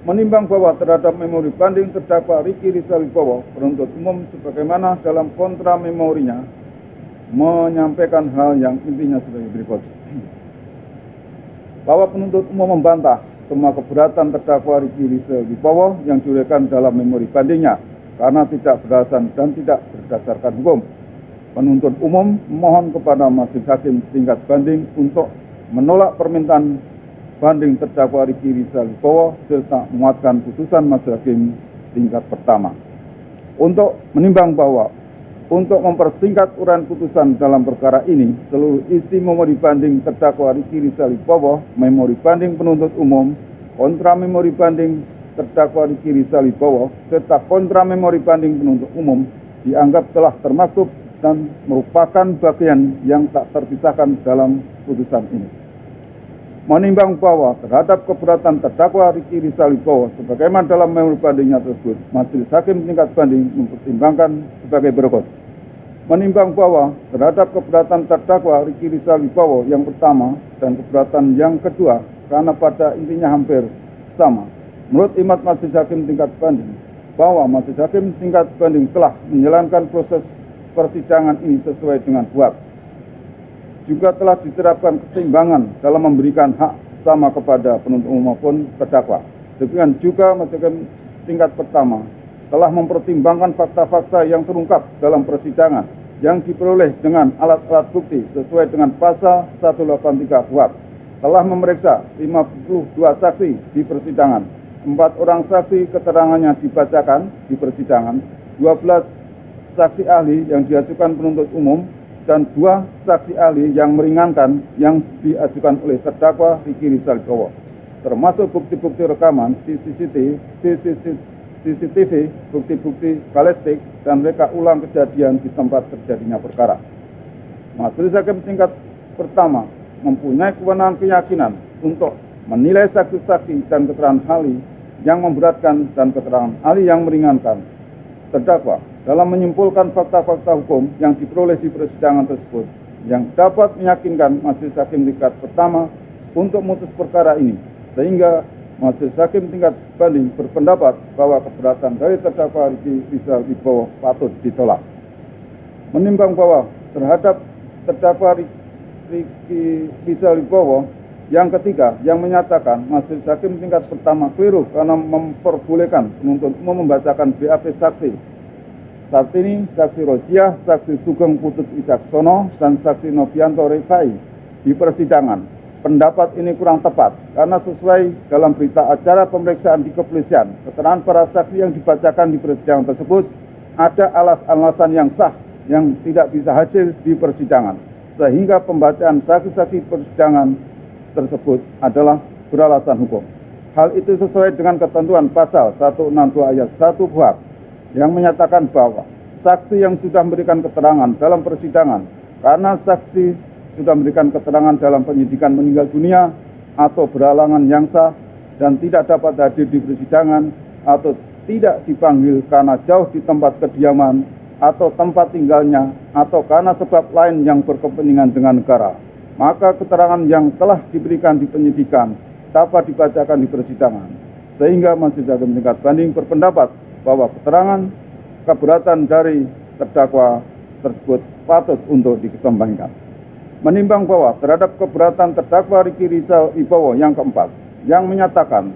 Menimbang bahwa terhadap memori banding terdakwa Rizky Rizal Wibowo, penuntut umum sebagaimana dalam kontra memorinya menyampaikan hal yang intinya sebagai berikut. Bahwa penuntut umum membantah semua keberatan terdakwa Rizky Rizal Wibowo yang diuraikan dalam memori bandingnya karena tidak berdasarkan dan tidak berdasarkan hukum. Penuntut umum memohon kepada majelis hakim tingkat banding untuk menolak permintaan banding terdakwa Rizky Rizal Wibowo serta menguatkan putusan majelis hakim tingkat pertama. Untuk menimbang bahwa untuk mempersingkat uraian putusan dalam perkara ini, seluruh isi memori banding terdakwa Rizky Rizal Wibowo, memori banding penuntut umum, kontra memori banding terdakwa Rizky Rizal Wibowo, serta kontra memori banding penuntut umum dianggap telah termaktub dan merupakan bagian yang tak terpisahkan dalam putusan ini. Menimbang bahwa terhadap keberatan terdakwa Rizky Rizal Wibowo sebagaimana dalam memori bandingnya tersebut, majelis hakim tingkat banding mempertimbangkan sebagai berikut. Menimbang bahwa terhadap keberatan terdakwa Rizky Rizal Wibowo yang pertama dan keberatan yang kedua karena pada intinya hampir sama, menurut imat majelis hakim tingkat banding bahwa majelis hakim tingkat banding telah menjalankan proses persidangan ini sesuai dengan buat. Juga telah diterapkan keseimbangan dalam memberikan hak sama kepada penuntut umum maupun terdakwa. Demikian juga majelis hakim tingkat pertama telah mempertimbangkan fakta-fakta yang terungkap dalam persidangan yang diperoleh dengan alat-alat bukti sesuai dengan pasal 183 KUHP. Telah memeriksa 52 saksi di persidangan. 4 orang saksi keterangannya dibacakan di persidangan, 12 saksi ahli yang diajukan penuntut umum, dan 2 saksi ahli yang meringankan yang diajukan oleh terdakwa Rizky Rizal Wibowo, termasuk bukti-bukti rekaman CCTV, bukti-bukti balistik, dan reka ulang kejadian di tempat terjadinya perkara. Majelis hakim tingkat pertama mempunyai kewenangan keyakinan untuk menilai saksi-saksi dan keterangan ahli yang memberatkan dan keterangan ahli yang meringankan terdakwa dalam menyimpulkan fakta-fakta hukum yang diperoleh di persidangan tersebut yang dapat meyakinkan majelis hakim tingkat pertama untuk memutus perkara ini, sehingga majelis hakim tingkat banding berpendapat bahwa keberatan dari terdakwa Rizky Rizal Wibowo patut ditolak. Menimbang bahwa terhadap terdakwa Rizky Rizal Wibowo yang ketiga yang menyatakan majelis hakim tingkat pertama keliru karena memperbolehkan penuntut umum membacakan BAP saksi. Saat ini saksi Rojiah, saksi Sugeng Putut Wicaksono, dan saksi Novianto Rifai di persidangan. Pendapat ini kurang tepat karena sesuai dalam berita acara pemeriksaan di kepolisian, keterangan para saksi yang dibacakan di persidangan tersebut ada alasan-alasan yang sah yang tidak bisa hadir di persidangan, sehingga pembacaan saksi-saksi persidangan tersebut adalah beralasan hukum. Hal itu sesuai dengan ketentuan pasal 162 ayat 1 KUHP yang menyatakan bahwa saksi yang sudah memberikan keterangan dalam persidangan karena saksi sudah memberikan keterangan dalam penyidikan meninggal dunia atau berhalangan yang sah dan tidak dapat hadir di persidangan atau tidak dipanggil karena jauh di tempat kediaman atau tempat tinggalnya atau karena sebab lain yang berkepentingan dengan negara, maka keterangan yang telah diberikan di penyidikan dapat dibacakan di persidangan, sehingga Majelis Hakim tingkat banding berpendapat bahwa keterangan keberatan dari terdakwa tersebut patut untuk dikesampingkan. Menimbang bahwa terhadap keberatan terdakwa Riki Rizal Wibowo yang keempat, yang menyatakan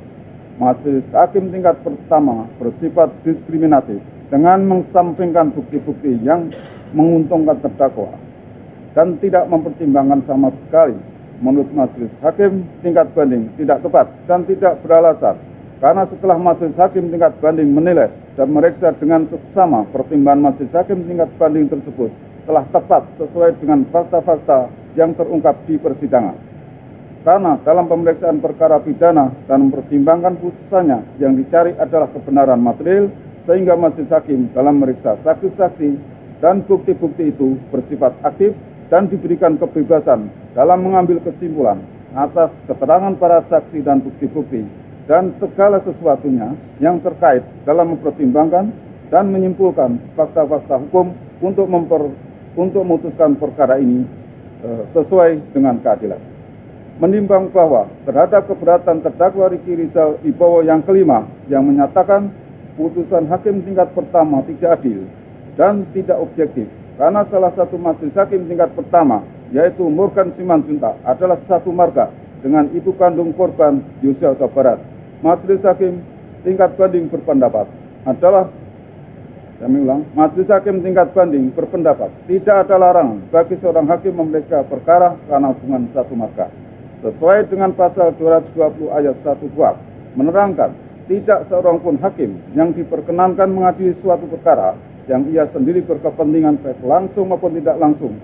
Majelis Hakim tingkat pertama bersifat diskriminatif dengan mengesampingkan bukti-bukti yang menguntungkan terdakwa dan tidak mempertimbangkan sama sekali, menurut Majelis Hakim tingkat banding tidak tepat dan tidak beralasan, karena setelah Majelis Hakim tingkat banding menilai dan meriksa dengan seksama, pertimbangan Majelis Hakim tingkat banding tersebut telah tepat sesuai dengan fakta-fakta yang terungkap di persidangan. Karena dalam pemeriksaan perkara pidana dan mempertimbangkan putusannya yang dicari adalah kebenaran material, sehingga Majelis Hakim dalam memeriksa saksi-saksi dan bukti-bukti itu bersifat aktif dan diberikan kebebasan dalam mengambil kesimpulan atas keterangan para saksi dan bukti-bukti dan segala sesuatunya yang terkait dalam mempertimbangkan dan menyimpulkan fakta-fakta hukum untuk memutuskan perkara ini sesuai dengan keadilan. Menimbang bahwa terhadap keberatan terdakwa Riki Rizal Wibowo yang kelima yang menyatakan putusan hakim tingkat pertama tidak adil dan tidak objektif, karena salah satu majelis hakim tingkat pertama, yaitu Morgan Simanjuntak, adalah satu marga dengan ibu kandung korban Yosua Huta Barat. Majelis hakim tingkat banding berpendapat Majelis hakim tingkat banding berpendapat tidak ada larangan bagi seorang hakim memeriksa perkara karena hubungan satu marga. Sesuai dengan pasal 220 ayat 1 KUHP menerangkan tidak seorang pun hakim yang diperkenankan mengadili suatu perkara yang ia sendiri berkepentingan baik langsung maupun tidak langsung.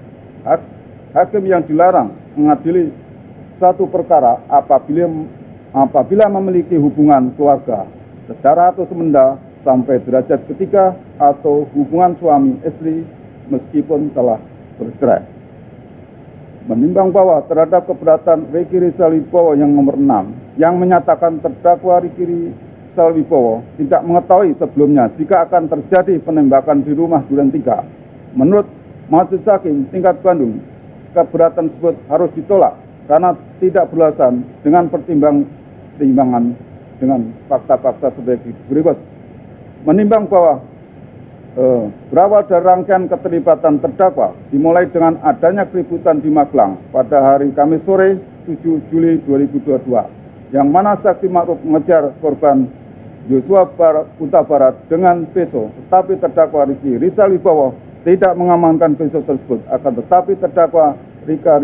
Hakim yang dilarang mengadili satu perkara apabila memiliki hubungan keluarga secara atau semenda sampai derajat ketiga atau hubungan suami istri meskipun telah bercerai. Menimbang bahwa terhadap keberatan Riki Rizal Wibowo yang nomor 6 yang menyatakan terdakwa Riki Rizal Wibowo tidak mengetahui sebelumnya jika akan terjadi penembakan di rumah Duren 3. Menurut Majelis Hakim tingkat Bandung, keberatan tersebut harus ditolak karena tidak beralasan dengan pertimbangan dengan fakta-fakta sebagai berikut. Menimbang bahwa berawal dari rangkaian keterlibatan terdakwa dimulai dengan adanya keributan di Magelang pada hari Kamis sore 7 Juli 2022, yang mana saksi ma'ruf mengejar korban Yosua Huta Barat dengan pisau, tetapi terdakwa Riki Rizal Wibowo tidak mengamankan pisau tersebut, akan tetapi terdakwa Rika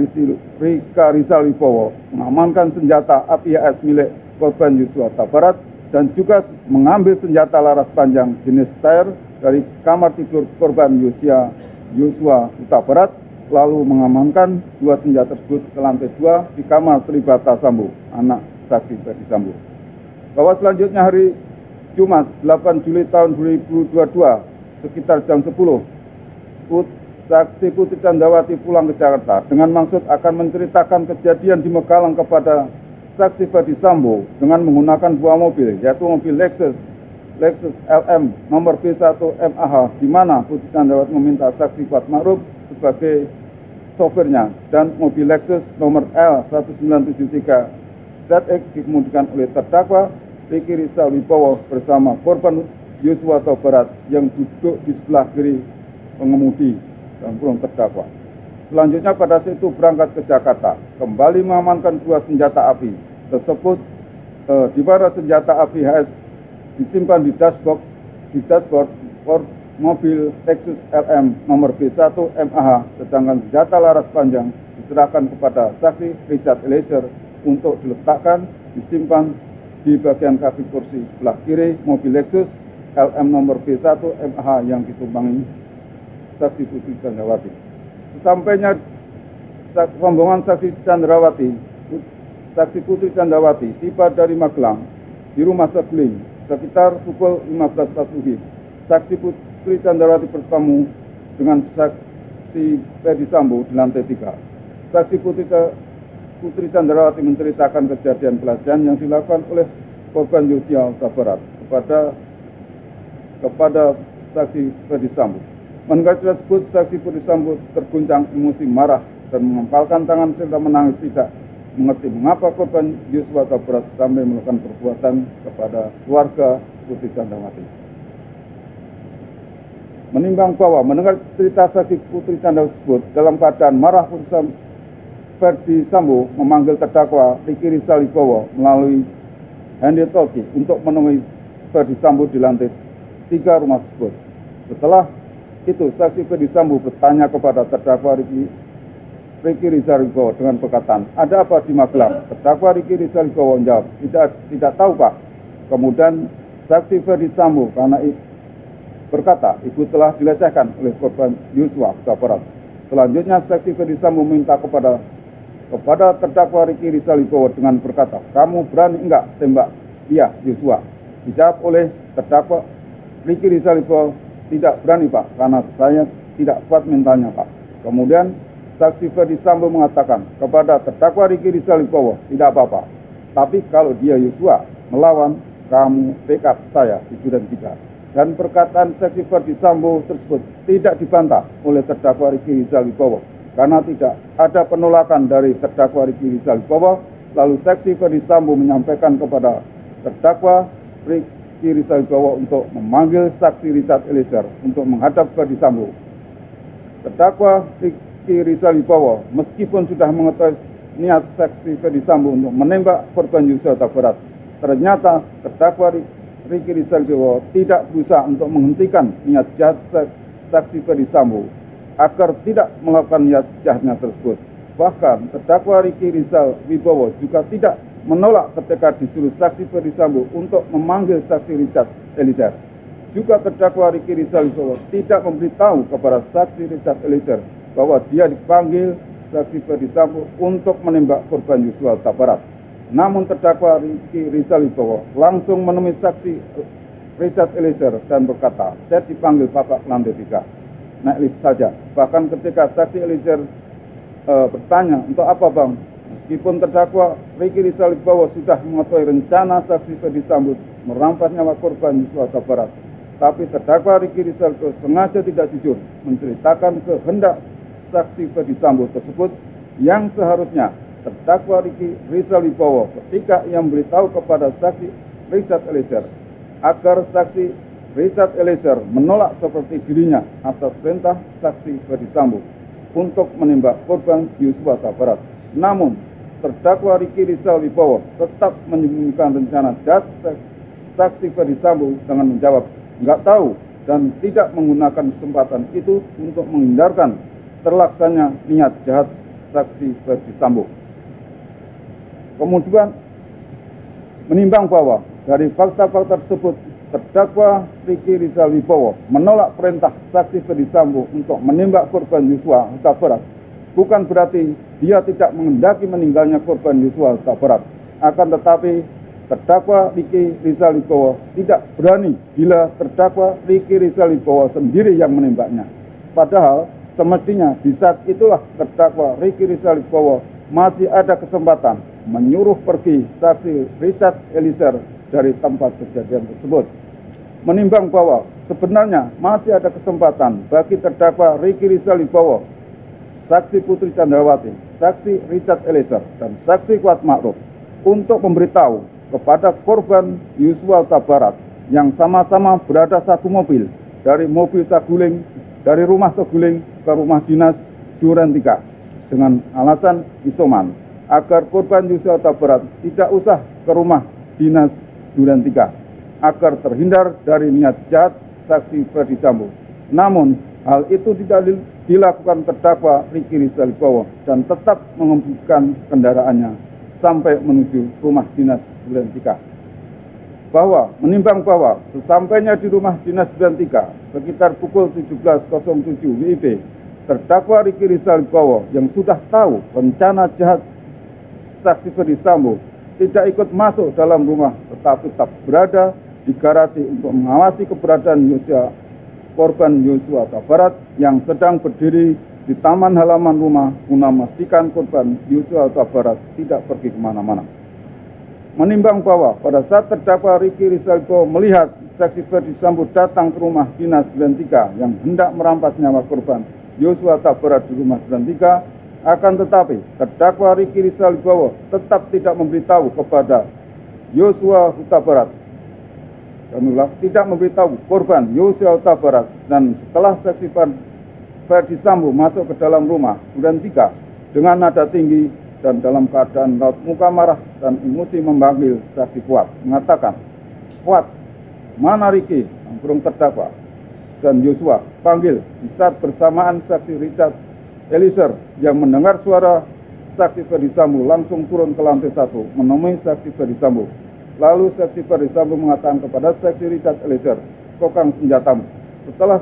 Rizal Wibowo mengamankan senjata APS milik korban Yosua Huta Barat dan juga mengambil senjata laras panjang jenis Steyr dari kamar tidur korban Yosua Huta Barat, lalu mengamankan dua senjata tersebut ke lantai 2 di kamar Tribata Sambo, anak saksi Ferdi Sambo. Bahwa selanjutnya hari Jumat 8 Juli tahun 2022 sekitar jam 10, saksi Putri Candrawati pulang ke Jakarta dengan maksud akan menceritakan kejadian di Magelang kepada saksi Ferdi Sambo dengan menggunakan buah mobil, yaitu mobil Lexus LM nomor B1 MAH, di mana Putri Candrawati meminta saksi Kuat Ma'ruf sebagai sopirnya, dan mobil Lexus nomor L1973 ZX dikemudikan oleh terdakwa Riki Rizal Wibowo bersama korban Yosua Huta Barat yang duduk di sebelah kiri pengemudi dan kurung terdakwa. Selanjutnya pada saat itu berangkat ke Jakarta, kembali mengamankan dua senjata api tersebut, di mana senjata api HS disimpan di dashboard mobil Lexus LM nomor B1 MAH, sedangkan senjata laras panjang diserahkan kepada saksi Richard Eliezer untuk diletakkan disimpan di bagian kaki kursi sebelah kiri mobil Lexus LM nomor B1 MH yang ditumpangi saksi Putri Candrawati. Sesampainya rombongan saksi Putri Candrawati tiba dari Magelang di rumah Saguling sekitar pukul 15.40. Saksi Putri Candrawati bertemu dengan saksi Ferdi Sambo di lantai 3. Saksi Putri Candrawati menceritakan kejadian pelecehan yang dilakukan oleh korban Yosua Huta Barat kepada saksi Ferdi Sambo. Mendengar tersebut, saksi Ferdi Sambo terguncang emosi, marah dan mengempalkan tangan serta menangis, tidak mengerti mengapa korban Yosua Huta Barat sampai melakukan perbuatan kepada keluarga Putri Candrawati. Menimbang bahwa mendengar cerita saksi Putri Candrawati tersebut dalam keadaan marah, Ferdi Sambo memanggil terdakwa Ricky Rizal Wibowo melalui handtalkie untuk menemui Ferdi Sambo di lantai 3 rumah tersebut. Setelah itu, saksi Ferdi Sambo bertanya kepada terdakwa Ricky Rizal Wibowo dengan perkataan, "Ada apa di Magelang?" Terdakwa Ricky Rizal Wibowo menjawab, tidak tahu, Pak." Kemudian saksi Ferdi Sambo berkata, "Ibu telah dilecehkan oleh korban Yosua Huta Barat." Selanjutnya, saksi Ferdi Sambo minta kepada terdakwa Ricky Rizal Wibowo dengan berkata, "Kamu berani enggak tembak dia, Yosua?" Dijawab oleh terdakwa Ricky Rizal Wibowo, "Tidak berani, Pak, karena saya tidak kuat mentalnya, Pak." Kemudian saksi Ferdi Sambo mengatakan kepada terdakwa Ricky Rizal Wibowo, "Tidak apa-apa, tapi kalau dia Yosua melawan, kamu backup saya di Duren 3. Dan perkataan saksi Ferdi Sambo tersebut tidak dibantah oleh terdakwa Ricky Rizal Wibowo karena tidak ada penolakan dari terdakwa Ricky Rizal Wibowo. Lalu saksi Ferdi Sambo menyampaikan kepada terdakwa Ricky Rizal Wibowo untuk memanggil saksi Richard Eliezer untuk menghadap Ferdi Sambo. Terdakwa Ricky Rizal Wibowo meskipun sudah mengetahui niat saksi Ferdi Sambo untuk menembak korban Yosua Huta Barat, ternyata terdakwa Ricky Rizal Wibowo tidak berusaha untuk menghentikan niat jahat saksi Ferdi Sambo agar tidak melakukan niat jahatnya tersebut. Bahkan terdakwa Ricky Rizal Wibowo juga tidak menolak ketika disuruh saksi Ferdi Sambo untuk memanggil saksi Richard Eliezer. Juga terdakwa Ricky Rizal Wibowo tidak memberitahu kepada saksi Richard Eliezer bahwa dia dipanggil saksi Ferdi Sambo untuk menembak korban Yosua Huta Barat. Namun terdakwa Ricky Rizal Wibowo langsung menemui saksi Richard Eliezer dan berkata, "Saya dipanggil Bapak lantai 3, naik lift saja." Bahkan ketika saksi Eliezer bertanya, "Untuk apa, Bang?" Meskipun terdakwa Ricky Rizal Wibowo sudah mengetahui rencana saksi Ferdi Sambo merampas nyawa korban Yosua Huta Barat, tapi terdakwa Ricky Rizal Wibowo sengaja tidak jujur menceritakan kehendak saksi Ferdi Sambo tersebut yang seharusnya terdakwa Ricky Rizal Wibowo ketika ia memberitahu kepada saksi Richard Eliezer agar saksi Richard Eliezer menolak seperti dirinya atas perintah saksi Ferdi Sambo untuk menembak korban Yosua Huta Barat. Namun terdakwa Ricky Rizal Wibowo tetap menyembunyikan rencana jahat saksi Ferdi Sambo dengan menjawab "nggak tahu" dan tidak menggunakan kesempatan itu untuk menghindarkan terlaksananya niat jahat saksi Ferdi Sambo. Kemudian menimbang bahwa dari fakta-fakta tersebut terdakwa Ricky Rizal Wibowo menolak perintah saksi Ferdi Sambo untuk menembak korban Yosua Huta Barat, bukan berarti dia tidak menghendaki meninggalnya korban Yosua Huta Barat. Akan tetapi terdakwa Ricky Rizal Wibowo tidak berani bila terdakwa Ricky Rizal Wibowo sendiri yang menembaknya. Padahal semestinya di saat itulah terdakwa Ricky Rizal Wibowo masih ada kesempatan menyuruh pergi saksi Richard Eliezer dari tempat kejadian tersebut. Menimbang bahwa sebenarnya masih ada kesempatan bagi terdakwa Ricky Rizal Wibowo, saksi Putri Candrawati, saksi Richard Eliezer, dan saksi Kuat Ma'ruf untuk memberitahu kepada korban Yosua Huta Barat yang sama-sama berada satu mobil dari mobil Saguling, dari rumah Saguling ke rumah dinas Duren 3 dengan alasan isoman, agar korban Yosua Huta Barat tidak usah ke rumah dinas Duren 3 agar terhindar dari niat jahat saksi Ferdi Sambo. Namun hal itu tidak dilakukan terdakwa Ricky Rizal Wibowo dan tetap mengemudikan kendaraannya sampai menuju rumah dinas Duren 3. bahwa menimbang bahwa sesampainya di rumah dinas Duren 3 sekitar pukul 17.07 WIB, terdakwa Ricky Rizal Wibowo yang sudah tahu rencana jahat saksi Ferdi Sambo tidak ikut masuk dalam rumah tetapi tetap berada di garasi untuk mengawasi keberadaan korban Yosua Huta Barat yang sedang berdiri di taman halaman rumah guna memastikan korban Yosua Huta Barat tidak pergi kemana-mana. Menimbang bahwa pada saat terdakwa Ricky Rizal Wibowo melihat saksi Ferdi Sambo datang ke rumah dinas Duren 3 yang hendak merampas nyawa korban Yosua Huta Barat di rumah Duren 3, akan tetapi terdakwa Ricky Rizal Wibowo tetap tidak memberitahu kepada Yosua Huta Barat, tidak memberitahu korban Yosua Huta Barat, dan setelah saksi Ferdi Sambo masuk ke dalam rumah Duren 3 dengan nada tinggi dan dalam keadaan raut muka marah dan emosi memanggil saksi Fuad, mengatakan, "Fuad, mana Ricky?" Burung terdakwa dan Yosua panggil. Di saat bersamaan saksi Richard Eliezer yang mendengar suara saksi Ferdi Sambo langsung turun ke lantai 1 menemui saksi Ferdi Sambo. Lalu saksi Ferdi Sambo mengatakan kepada saksi Richard Eliezer, "Kokang senjatamu." Setelah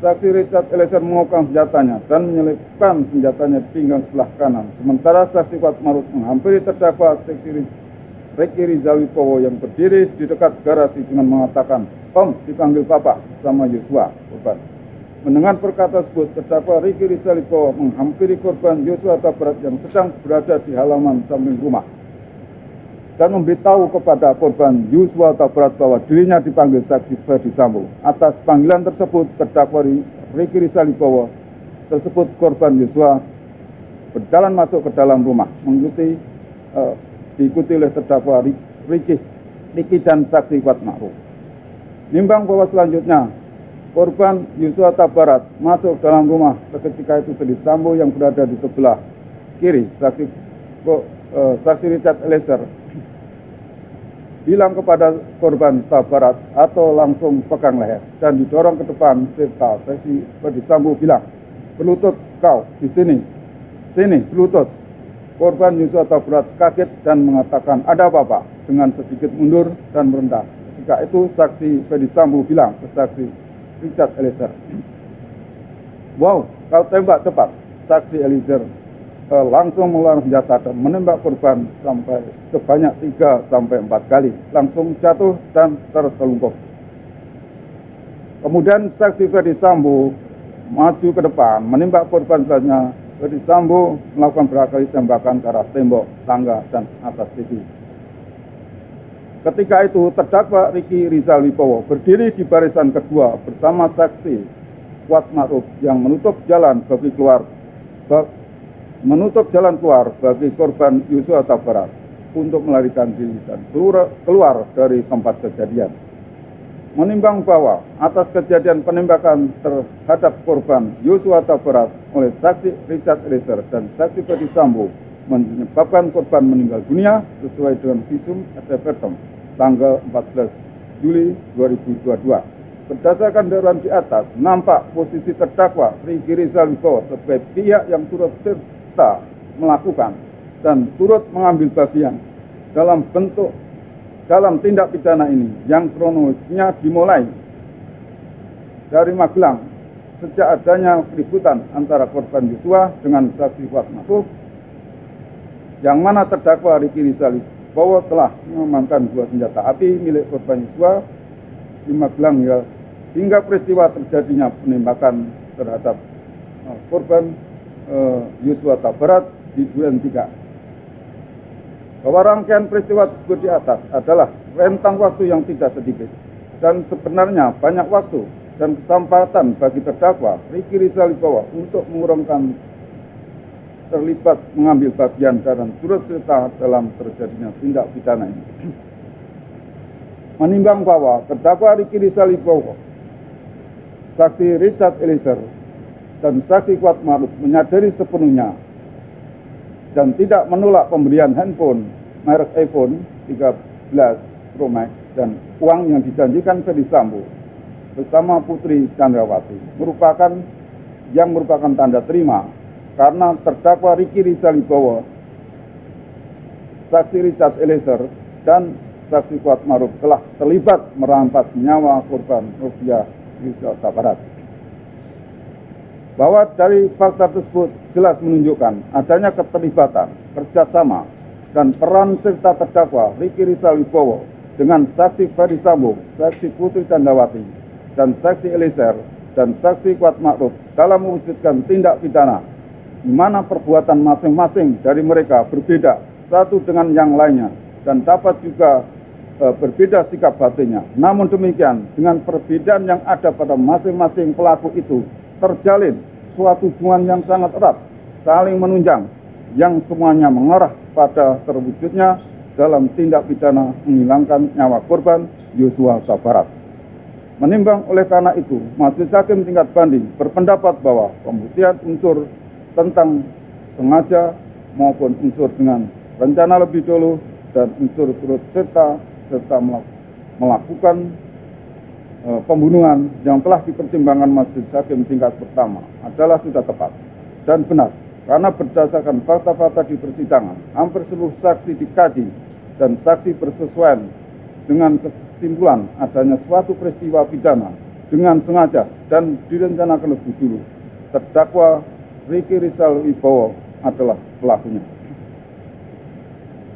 saksi Richard Eliezer mengokang senjatanya dan menyelipkan senjatanya di pinggang sebelah kanan. Sementara saksi Kuat Maruf menghampiri terdakwa saksi Ricky Rizal Wibowo yang berdiri di dekat garasi dengan mengatakan, "Om, dipanggil Bapak sama Yosua korban." Mendengar perkataan tersebut, terdakwa Ricky Rizal Wibowo menghampiri korban Yosua Huta Barat yang sedang berada di halaman samping rumah dan memberitahu kepada korban Yosua Huta Barat bahwa dirinya dipanggil saksi Ferdi Sambo. Atas panggilan tersebut, terdakwa Ricky Rizal Wibowo tersebut korban Yosua berjalan masuk ke dalam rumah, diikuti oleh terdakwa Ricky dan saksi Kuat Maruf. Nimbang bahwa selanjutnya korban Yosua Huta Barat masuk dalam rumah. Ketika itu Ferdi Sambo yang berada di sebelah kiri saksi Richard Eliezer bilang kepada korban Huta Barat atau langsung pegang leher dan didorong ke depan, serta saksi Ferdi Sambo bilang, "Berlutut kau di sini, berlutut." Korban Yosua Huta Barat kaget dan mengatakan, "Ada apa Pak?" dengan sedikit mundur dan merendah. Ketika itu saksi Ferdi Sambo bilang ke saksi Richard Eliezer, "Wow, kau tembak cepat." Saksi Eliezer langsung mengeluarkan senjata dan menembak korban sampai sebanyak 3 sampai 4 kali, langsung jatuh dan tertelungkup. Kemudian saksi Ferdi Sambo maju ke depan menembak korban selanjutnya. Ferdi Sambo melakukan berkali tembakan ke arah tembok, tangga, dan atas TV. Ketika itu terdakwa Ricky Rizal Wibowo berdiri di barisan kedua bersama saksi Kuat Maruf yang menutup jalan keluar bagi korban Yosua Huta Barat untuk melarikan diri dan keluar dari tempat kejadian. Menimbang bahwa atas kejadian penembakan terhadap korban Yosua Huta Barat oleh saksi Richard Eliezer dan saksi Ferdi Sambo menyebabkan korban meninggal dunia sesuai dengan visum et repertum tanggal 14 Juli 2022. Berdasarkan darurat di atas, nampak posisi terdakwa Ricky Rizal Wibowo sebagai pihak yang turut serta melakukan dan turut mengambil bagian dalam tindak pidana ini yang kronologisnya dimulai dari Magelang sejak adanya keributan antara korban Yosua dengan saksi Kuat Maruf, yang mana terdakwa Ricky Rizal Wibowo telah mengamankan 2 senjata api milik korban Yosua di Magelang hingga peristiwa terjadinya penembakan terhadap korban Yosua Huta Barat di Duren 3. Bahwa rangkaian peristiwa tersebut di atas adalah rentang waktu yang tidak sedikit dan sebenarnya banyak waktu dan kesempatan bagi terdakwa Ricky Rizal Wibowo untuk mengurungkan terlibat mengambil bagian dan turut serta dalam terjadinya tindak pidana ini. Menimbang bahwa terdakwa Ricky Rizal Wibowo, saksi Richard Eliezer, dan saksi Kuat Maruf menyadari sepenuhnya dan tidak menolak pemberian handphone merek iPhone 13 Pro Max dan uang yang dijanjikan Ferdi Sambo bersama Putri Chandrawati merupakan tanda terima karena terdakwa Ricky Rizal Wibowo, saksi Richard Eliezer, dan Saksi Kuatmaruf telah terlibat merampas nyawa korban Nofrian Yosua Huta Barat. Bahwa dari fakta tersebut jelas menunjukkan adanya keterlibatan, kerjasama, dan peran serta terdakwa Ricky Rizal Wibowo dengan saksi Ferdy Sambo, saksi Putri Candrawati, dan saksi Eliezer dan saksi Kuatmaruf dalam mewujudkan tindak pidana di mana perbuatan masing-masing dari mereka berbeda satu dengan yang lainnya dan dapat juga berbeda sikap batinnya. Namun demikian, dengan perbedaan yang ada pada masing-masing pelaku itu terjalin suatu hubungan yang sangat erat, saling menunjang, yang semuanya mengarah pada terwujudnya dalam tindak pidana menghilangkan nyawa korban Yosua Huta Barat. Menimbang oleh karena itu, Majelis Hakim tingkat banding berpendapat bahwa pembuktian unsur tentang sengaja maupun unsur dengan rencana lebih dulu dan unsur turut serta melakukan pembunuhan yang telah dipertimbangkan Majelis Hakim tingkat pertama adalah sudah tepat dan benar, karena berdasarkan fakta-fakta di persidangan, hampir seluruh saksi dikaji dan saksi bersesuaian dengan kesimpulan adanya suatu peristiwa pidana dengan sengaja dan direncanakan lebih dulu. Terdakwa Ricky Rizal Wibowo adalah pelakunya.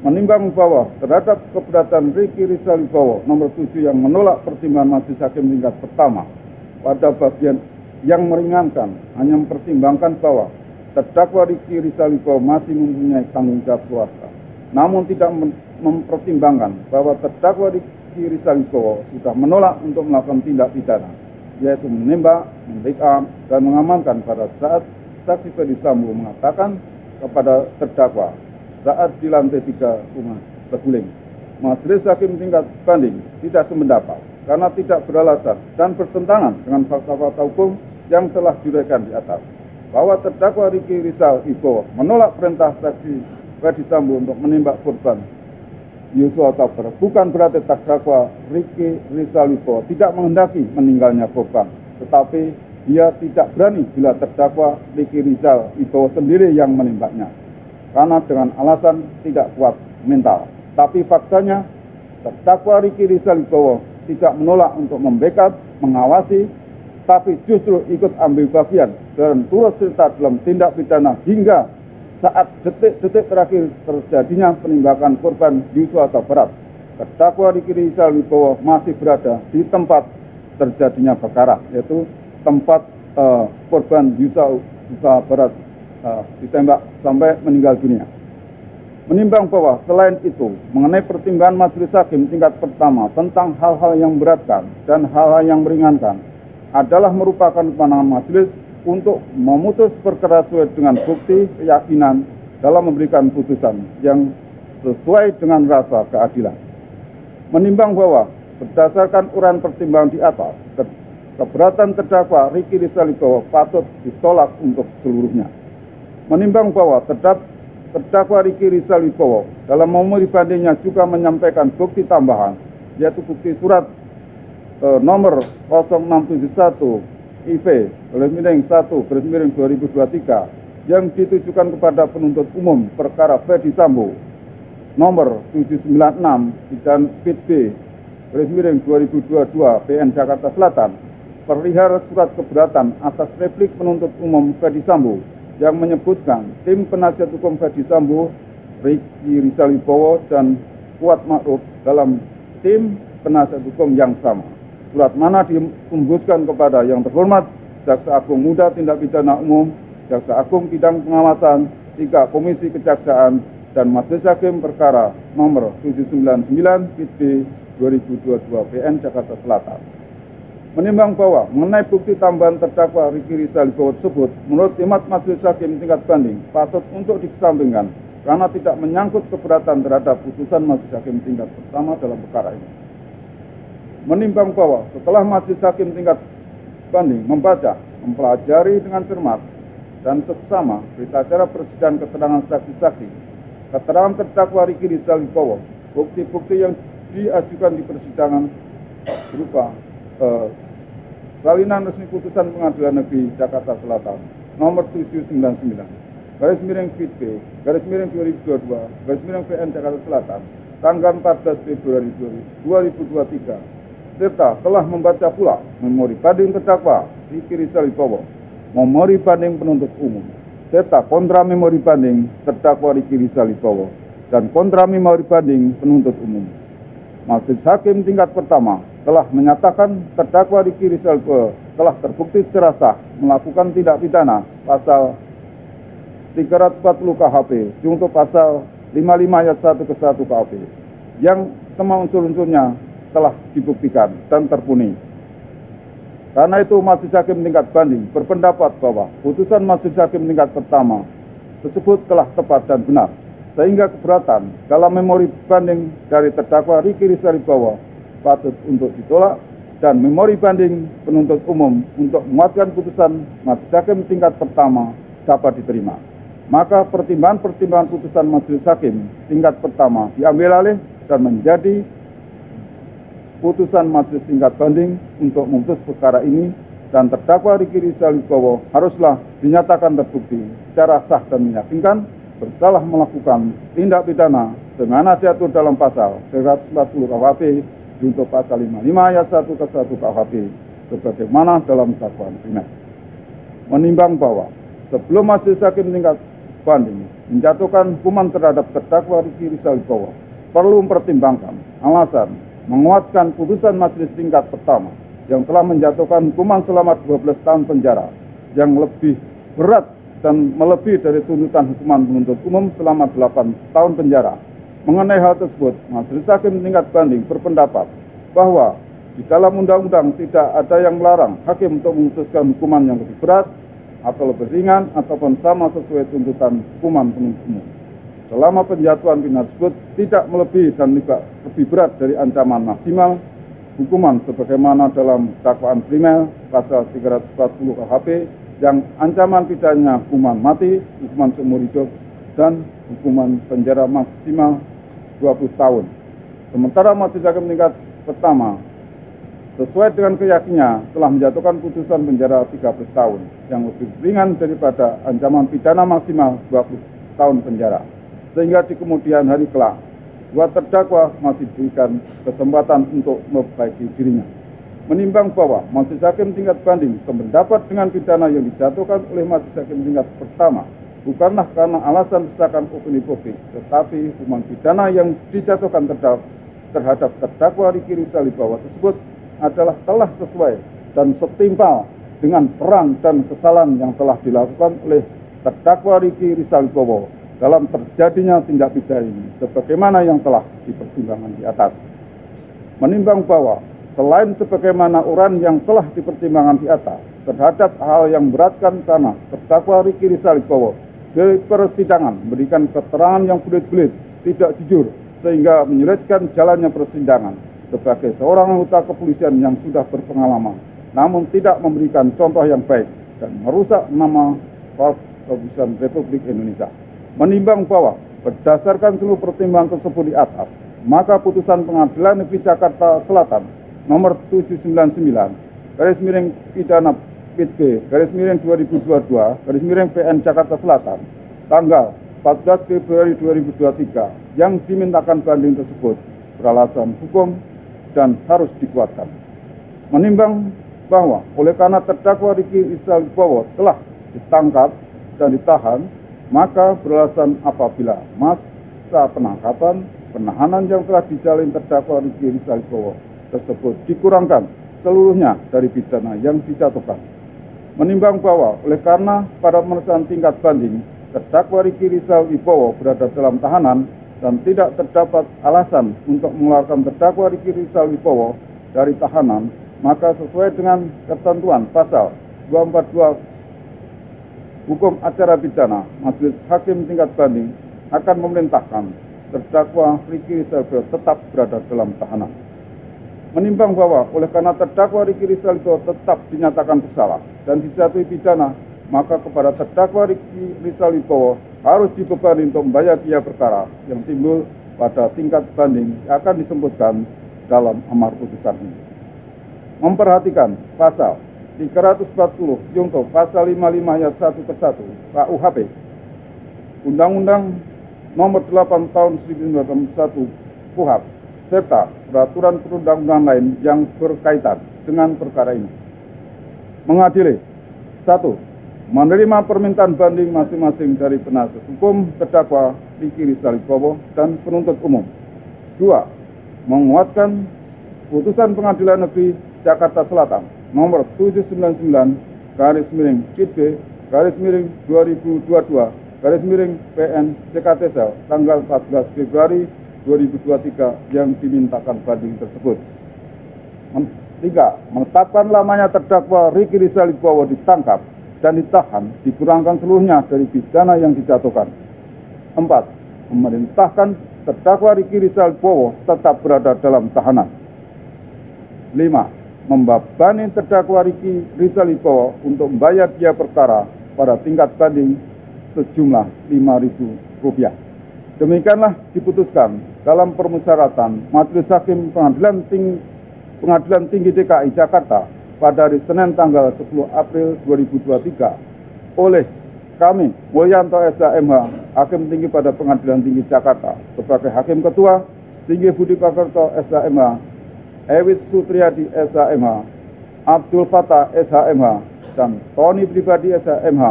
Menimbang bahwa terhadap keberatan Ricky Rizal Wibowo nomor 7 yang menolak pertimbangan Majelis Hakim tingkat pertama pada bagian yang meringankan hanya mempertimbangkan bahwa terdakwa Ricky Rizal Wibowo masih mempunyai tanggung jawab keluarga, namun tidak mempertimbangkan bahwa terdakwa Ricky Rizal Wibowo sudah menolak untuk melakukan tindak pidana, yaitu menembak, membackup, dan mengamankan pada saat saksi Ferdy Sambo mengatakan kepada terdakwa saat di lantai 3 rumah terguling. Majelis Hakim tingkat banding tidak sependapat karena tidak beralasan dan bertentangan dengan fakta-fakta hukum yang telah diuraikan di atas, bahwa terdakwa Ricky Rizal Wibowo menolak perintah saksi Ferdy Sambo untuk menembak korban Yosua Huta Barat bukan berarti terdakwa Ricky Rizal Wibowo tidak menghendaki meninggalnya korban, tetapi dia tidak berani bila terdakwa Ricky Rizal Wibowo sendiri yang menembaknya karena dengan alasan tidak kuat mental. Tapi faktanya terdakwa Ricky Rizal Wibowo tidak menolak untuk membackup, mengawasi, tapi justru ikut ambil bagian dan turut serta dalam tindak pidana hingga saat detik-detik terakhir terjadinya penembakan korban Yosua Huta Barat. Terdakwa Ricky Rizal Wibowo masih berada di tempat terjadinya perkara, yaitu tempat korban Yosua Huta Barat ditembak sampai meninggal dunia. Menimbang bahwa selain itu, mengenai pertimbangan Majelis Hakim tingkat pertama tentang hal-hal yang memberatkan dan hal-hal yang meringankan adalah merupakan kewenangan majelis untuk memutus perkara sesuai dengan bukti keyakinan dalam memberikan putusan yang sesuai dengan rasa keadilan. Menimbang bahwa berdasarkan uraian pertimbangan di atas, keberatan terdakwa Ricky Rizal Wibowo patut ditolak untuk seluruhnya. Menimbang bahwa terdakwa Ricky Rizal Wibowo dalam memori bandingnya juga menyampaikan bukti tambahan, yaitu bukti surat nomor 0671 IV/1/2023 yang ditujukan kepada penuntut umum perkara Ferdy Sambo nomor 796 dan PIT-B/2022 PN Jakarta Selatan perihal surat keberatan atas replik penuntut umum Ferdy Sambo yang menyebutkan tim penasihat hukum Ferdy Sambo, Ricky Rizal Wibowo, dan Kuatmaruf dalam tim penasihat hukum yang sama. Surat mana dihembuskan kepada yang terhormat Jaksa Agung Muda Tindak Pidana Umum, Jaksa Agung Bidang Pengawasan, 3 Komisi Kejaksaan, dan Majelis Hakim Perkara nomor 799 PIT 2022 PN Jakarta Selatan. Menimbang bahwa mengenai bukti tambahan terdakwa Ricky Rizal Wibowo tersebut, menurut hemat Majelis Hakim tingkat banding patut untuk dikesampingkan karena tidak menyangkut keberatan terhadap putusan Majelis Hakim tingkat pertama dalam perkara ini. Menimbang bahwa setelah Majelis Hakim tingkat banding membaca, mempelajari dengan cermat dan seksama berita acara persidangan keterangan saksi-saksi, keterangan terdakwa Ricky Rizal Wibowo, bukti-bukti yang diajukan di persidangan berupa salinan resmi putusan Pengadilan Negeri Jakarta Selatan nomor 799 /PIT-B/2022 PN Jakarta Selatan tanggal 14 Februari 2023, serta telah membaca pula memori banding terdakwa Riki Rizal Wibowo, memori banding penuntut umum, serta kontra memori banding terdakwa Riki Rizal Wibowo dan kontra memori banding penuntut umum. Majelis Hakim tingkat pertama telah menyatakan terdakwa Riki Rizal Wibowo telah terbukti secara sah melakukan tindak pidana pasal 340 KHP junto pasal 55 ayat 1 ke 1 KHP yang semua unsur-unsurnya telah dibuktikan dan terpenuhi. Karena itu Majelis Hakim tingkat banding berpendapat bahwa putusan Majelis Hakim tingkat pertama tersebut telah tepat dan benar, sehingga keberatan dalam memori banding dari terdakwa Riki Rizal Wibowo patut untuk ditolak dan memori banding penuntut umum untuk menguatkan putusan Majelis Hakim tingkat pertama dapat diterima. Maka pertimbangan-pertimbangan putusan Majelis Hakim tingkat pertama diambil alih dan menjadi putusan majelis tingkat banding untuk memutus perkara ini, dan terdakwa Riki Rizal Wibowo haruslah dinyatakan terbukti secara sah dan meyakinkan bersalah melakukan tindak pidana sebagaimana diatur dalam pasal 340 KUHP junto pasal 55 ayat 1 ke 1 KUHP sebagaimana dalam dakwaan primer. Menimbang bahwa sebelum Majelis Hakim tingkat banding menjatuhkan hukuman terhadap terdakwa Riki Rizal Wibowo, perlu mempertimbangkan alasan menguatkan putusan majelis tingkat pertama yang telah menjatuhkan hukuman selama 12 tahun penjara yang lebih berat dan melebihi dari tuntutan hukuman penuntut umum selama 8 tahun penjara. Mengenai hal tersebut, Majelis Hakim tingkat banding berpendapat bahwa di dalam undang-undang tidak ada yang melarang hakim untuk memutuskan hukuman yang lebih berat atau lebih ringan ataupun sama sesuai tuntutan hukuman penuntut umum, selama penjatuhan pidana tersebut tidak melebihi dan tidak lebih berat dari ancaman maksimal hukuman sebagaimana dalam dakwaan primer pasal 340 KHP yang ancaman pidananya hukuman mati, hukuman seumur hidup, dan hukuman penjara maksimal 20 tahun. Sementara Majelis Hakim tingkat pertama sesuai dengan keyakinannya telah menjatuhkan putusan penjara 13 tahun yang lebih ringan daripada ancaman pidana maksimal 20 tahun penjara, sehingga di kemudian hari kelak dua terdakwa masih diberikan kesempatan untuk memperbaiki dirinya. Menimbang bahwa Majelis Hakim tingkat banding sependapat dengan pidana yang dijatuhkan oleh Majelis Hakim tingkat pertama bukanlah karena alasan desakan opini publik, tetapi hukuman pidana yang dijatuhkan terhadap terdakwa Riki Rizal Wibowo tersebut adalah telah sesuai dan setimpal dengan peran dan kesalahan yang telah dilakukan oleh terdakwa Riki Rizal Wibowo dalam terjadinya tindak pidana ini sebagaimana yang telah dipertimbangkan di atas. Menimbang bahwa selain sebagaimana uraian yang telah dipertimbangkan di atas terhadap hal yang memberatkan karena terdakwa Riki Rizal Wibowo di persidangan memberikan keterangan yang belit-belit, tidak jujur, sehingga menyulitkan jalannya persidangan sebagai seorang anggota kepolisian yang sudah berpengalaman, namun tidak memberikan contoh yang baik dan merusak nama Kepolisian Republik Indonesia. Menimbang bahwa berdasarkan seluruh pertimbangan tersebut di atas, maka putusan Pengadilan Negeri Jakarta Selatan nomor 799 pidana PIT 2022 PN Jakarta Selatan tanggal 14 Februari 2023 yang dimintakan banding tersebut beralasan hukum dan harus dikuatkan. Menimbang bahwa oleh karena terdakwa Riki Rizal Wibowo telah ditangkap dan ditahan, maka beralasan apabila masa penahanan yang telah dijalani terdakwa Riki Rizal Wibowo tersebut dikurangkan seluruhnya dari pidana yang dijatuhkan. Menimbang bahwa oleh karena pada pemeriksaan tingkat banding terdakwa Riki Rizal Wibowo berada dalam tahanan dan tidak terdapat alasan untuk mengeluarkan terdakwa Riki Rizal Wibowo dari tahanan, maka sesuai dengan ketentuan pasal 242 Hukum Acara Pidana, Majelis Hakim tingkat banding akan memerintahkan terdakwa Riki Rizal Wibowo tetap berada dalam tahanan. Menimbang bahwa oleh karena terdakwa Riki Rizal Wibowo tetap dinyatakan bersalah dan dijatuhi pidana, maka kepada terdakwa Riki Rizal Wibowo harus dibebani untuk membayar biaya perkara yang timbul pada tingkat banding yang akan disebutkan dalam amar putusan ini. Memperhatikan pasal 340 junto pasal 55 ayat 1 ke 1 KUHP Undang-Undang nomor 8 tahun 1991 KUHP, serta peraturan perundang-undangan lain yang berkaitan dengan perkara ini. Mengadili: 1. Menerima permintaan banding masing-masing dari penasihat hukum terdakwa Ricky Rizal Wibowo dan penuntut umum. 2. Menguatkan putusan Pengadilan Negeri Jakarta Selatan nomor 799/2022/PN CKTSL tanggal 14 Februari 2023 yang dimintakan banding tersebut. 3. Menetapkan lamanya terdakwa Ricky Rizal Wibowo ditangkap dan ditahan dikurangkan seluruhnya dari pidana yang dijatuhkan. 4. Memerintahkan terdakwa Ricky Rizal Wibowo tetap berada dalam tahanan. 5. Membebani terdakwa Ricky Rizal Wibowo untuk membayar biaya perkara pada tingkat banding sejumlah Rp5.000. Demikianlah diputuskan dalam permusyawaratan Majelis Hakim Pengadilan Tinggi DKI Jakarta pada hari Senin tanggal 10 April 2023 oleh kami, Mulyanto SH.MH, Hakim Tinggi pada Pengadilan Tinggi Jakarta, sebagai Hakim Ketua, Singgih Budi Pakerto SH.MH, Ewit Sutriyadi SH.MH, Abdul Fattah SH.MH, dan Tony Pribadi SH.MH,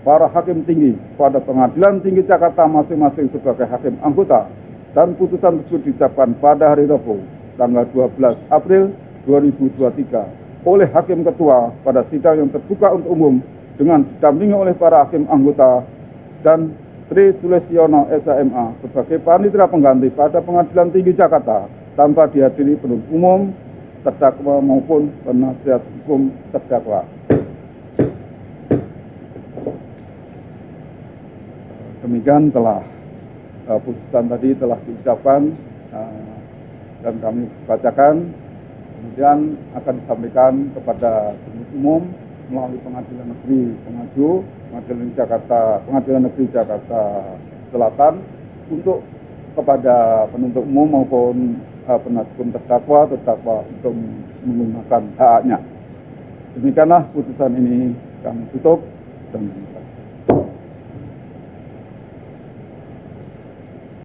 para Hakim Tinggi pada Pengadilan Tinggi Jakarta masing-masing sebagai Hakim Anggota, dan putusan tersebut diucapkan pada hari Rabu, tanggal 12 April 2023 oleh Hakim Ketua pada sidang yang terbuka untuk umum dengan didampingi oleh para Hakim Anggota dan Tri Sulestiono SH.MA sebagai panitera pengganti pada Pengadilan Tinggi Jakarta tanpa dihadiri penuntut umum, terdakwa maupun penasihat hukum terdakwa. Demikian telah putusan tadi telah diucapkan dan kami bacakan, kemudian akan disampaikan kepada penuntut umum melalui Pengadilan Negeri Pengaju, Pengadilan Negeri Jakarta Selatan untuk kepada penuntut umum maupun penasihat hukum terdakwa untuk menggunakan hak-haknya. Demikianlah putusan ini kami tutup dan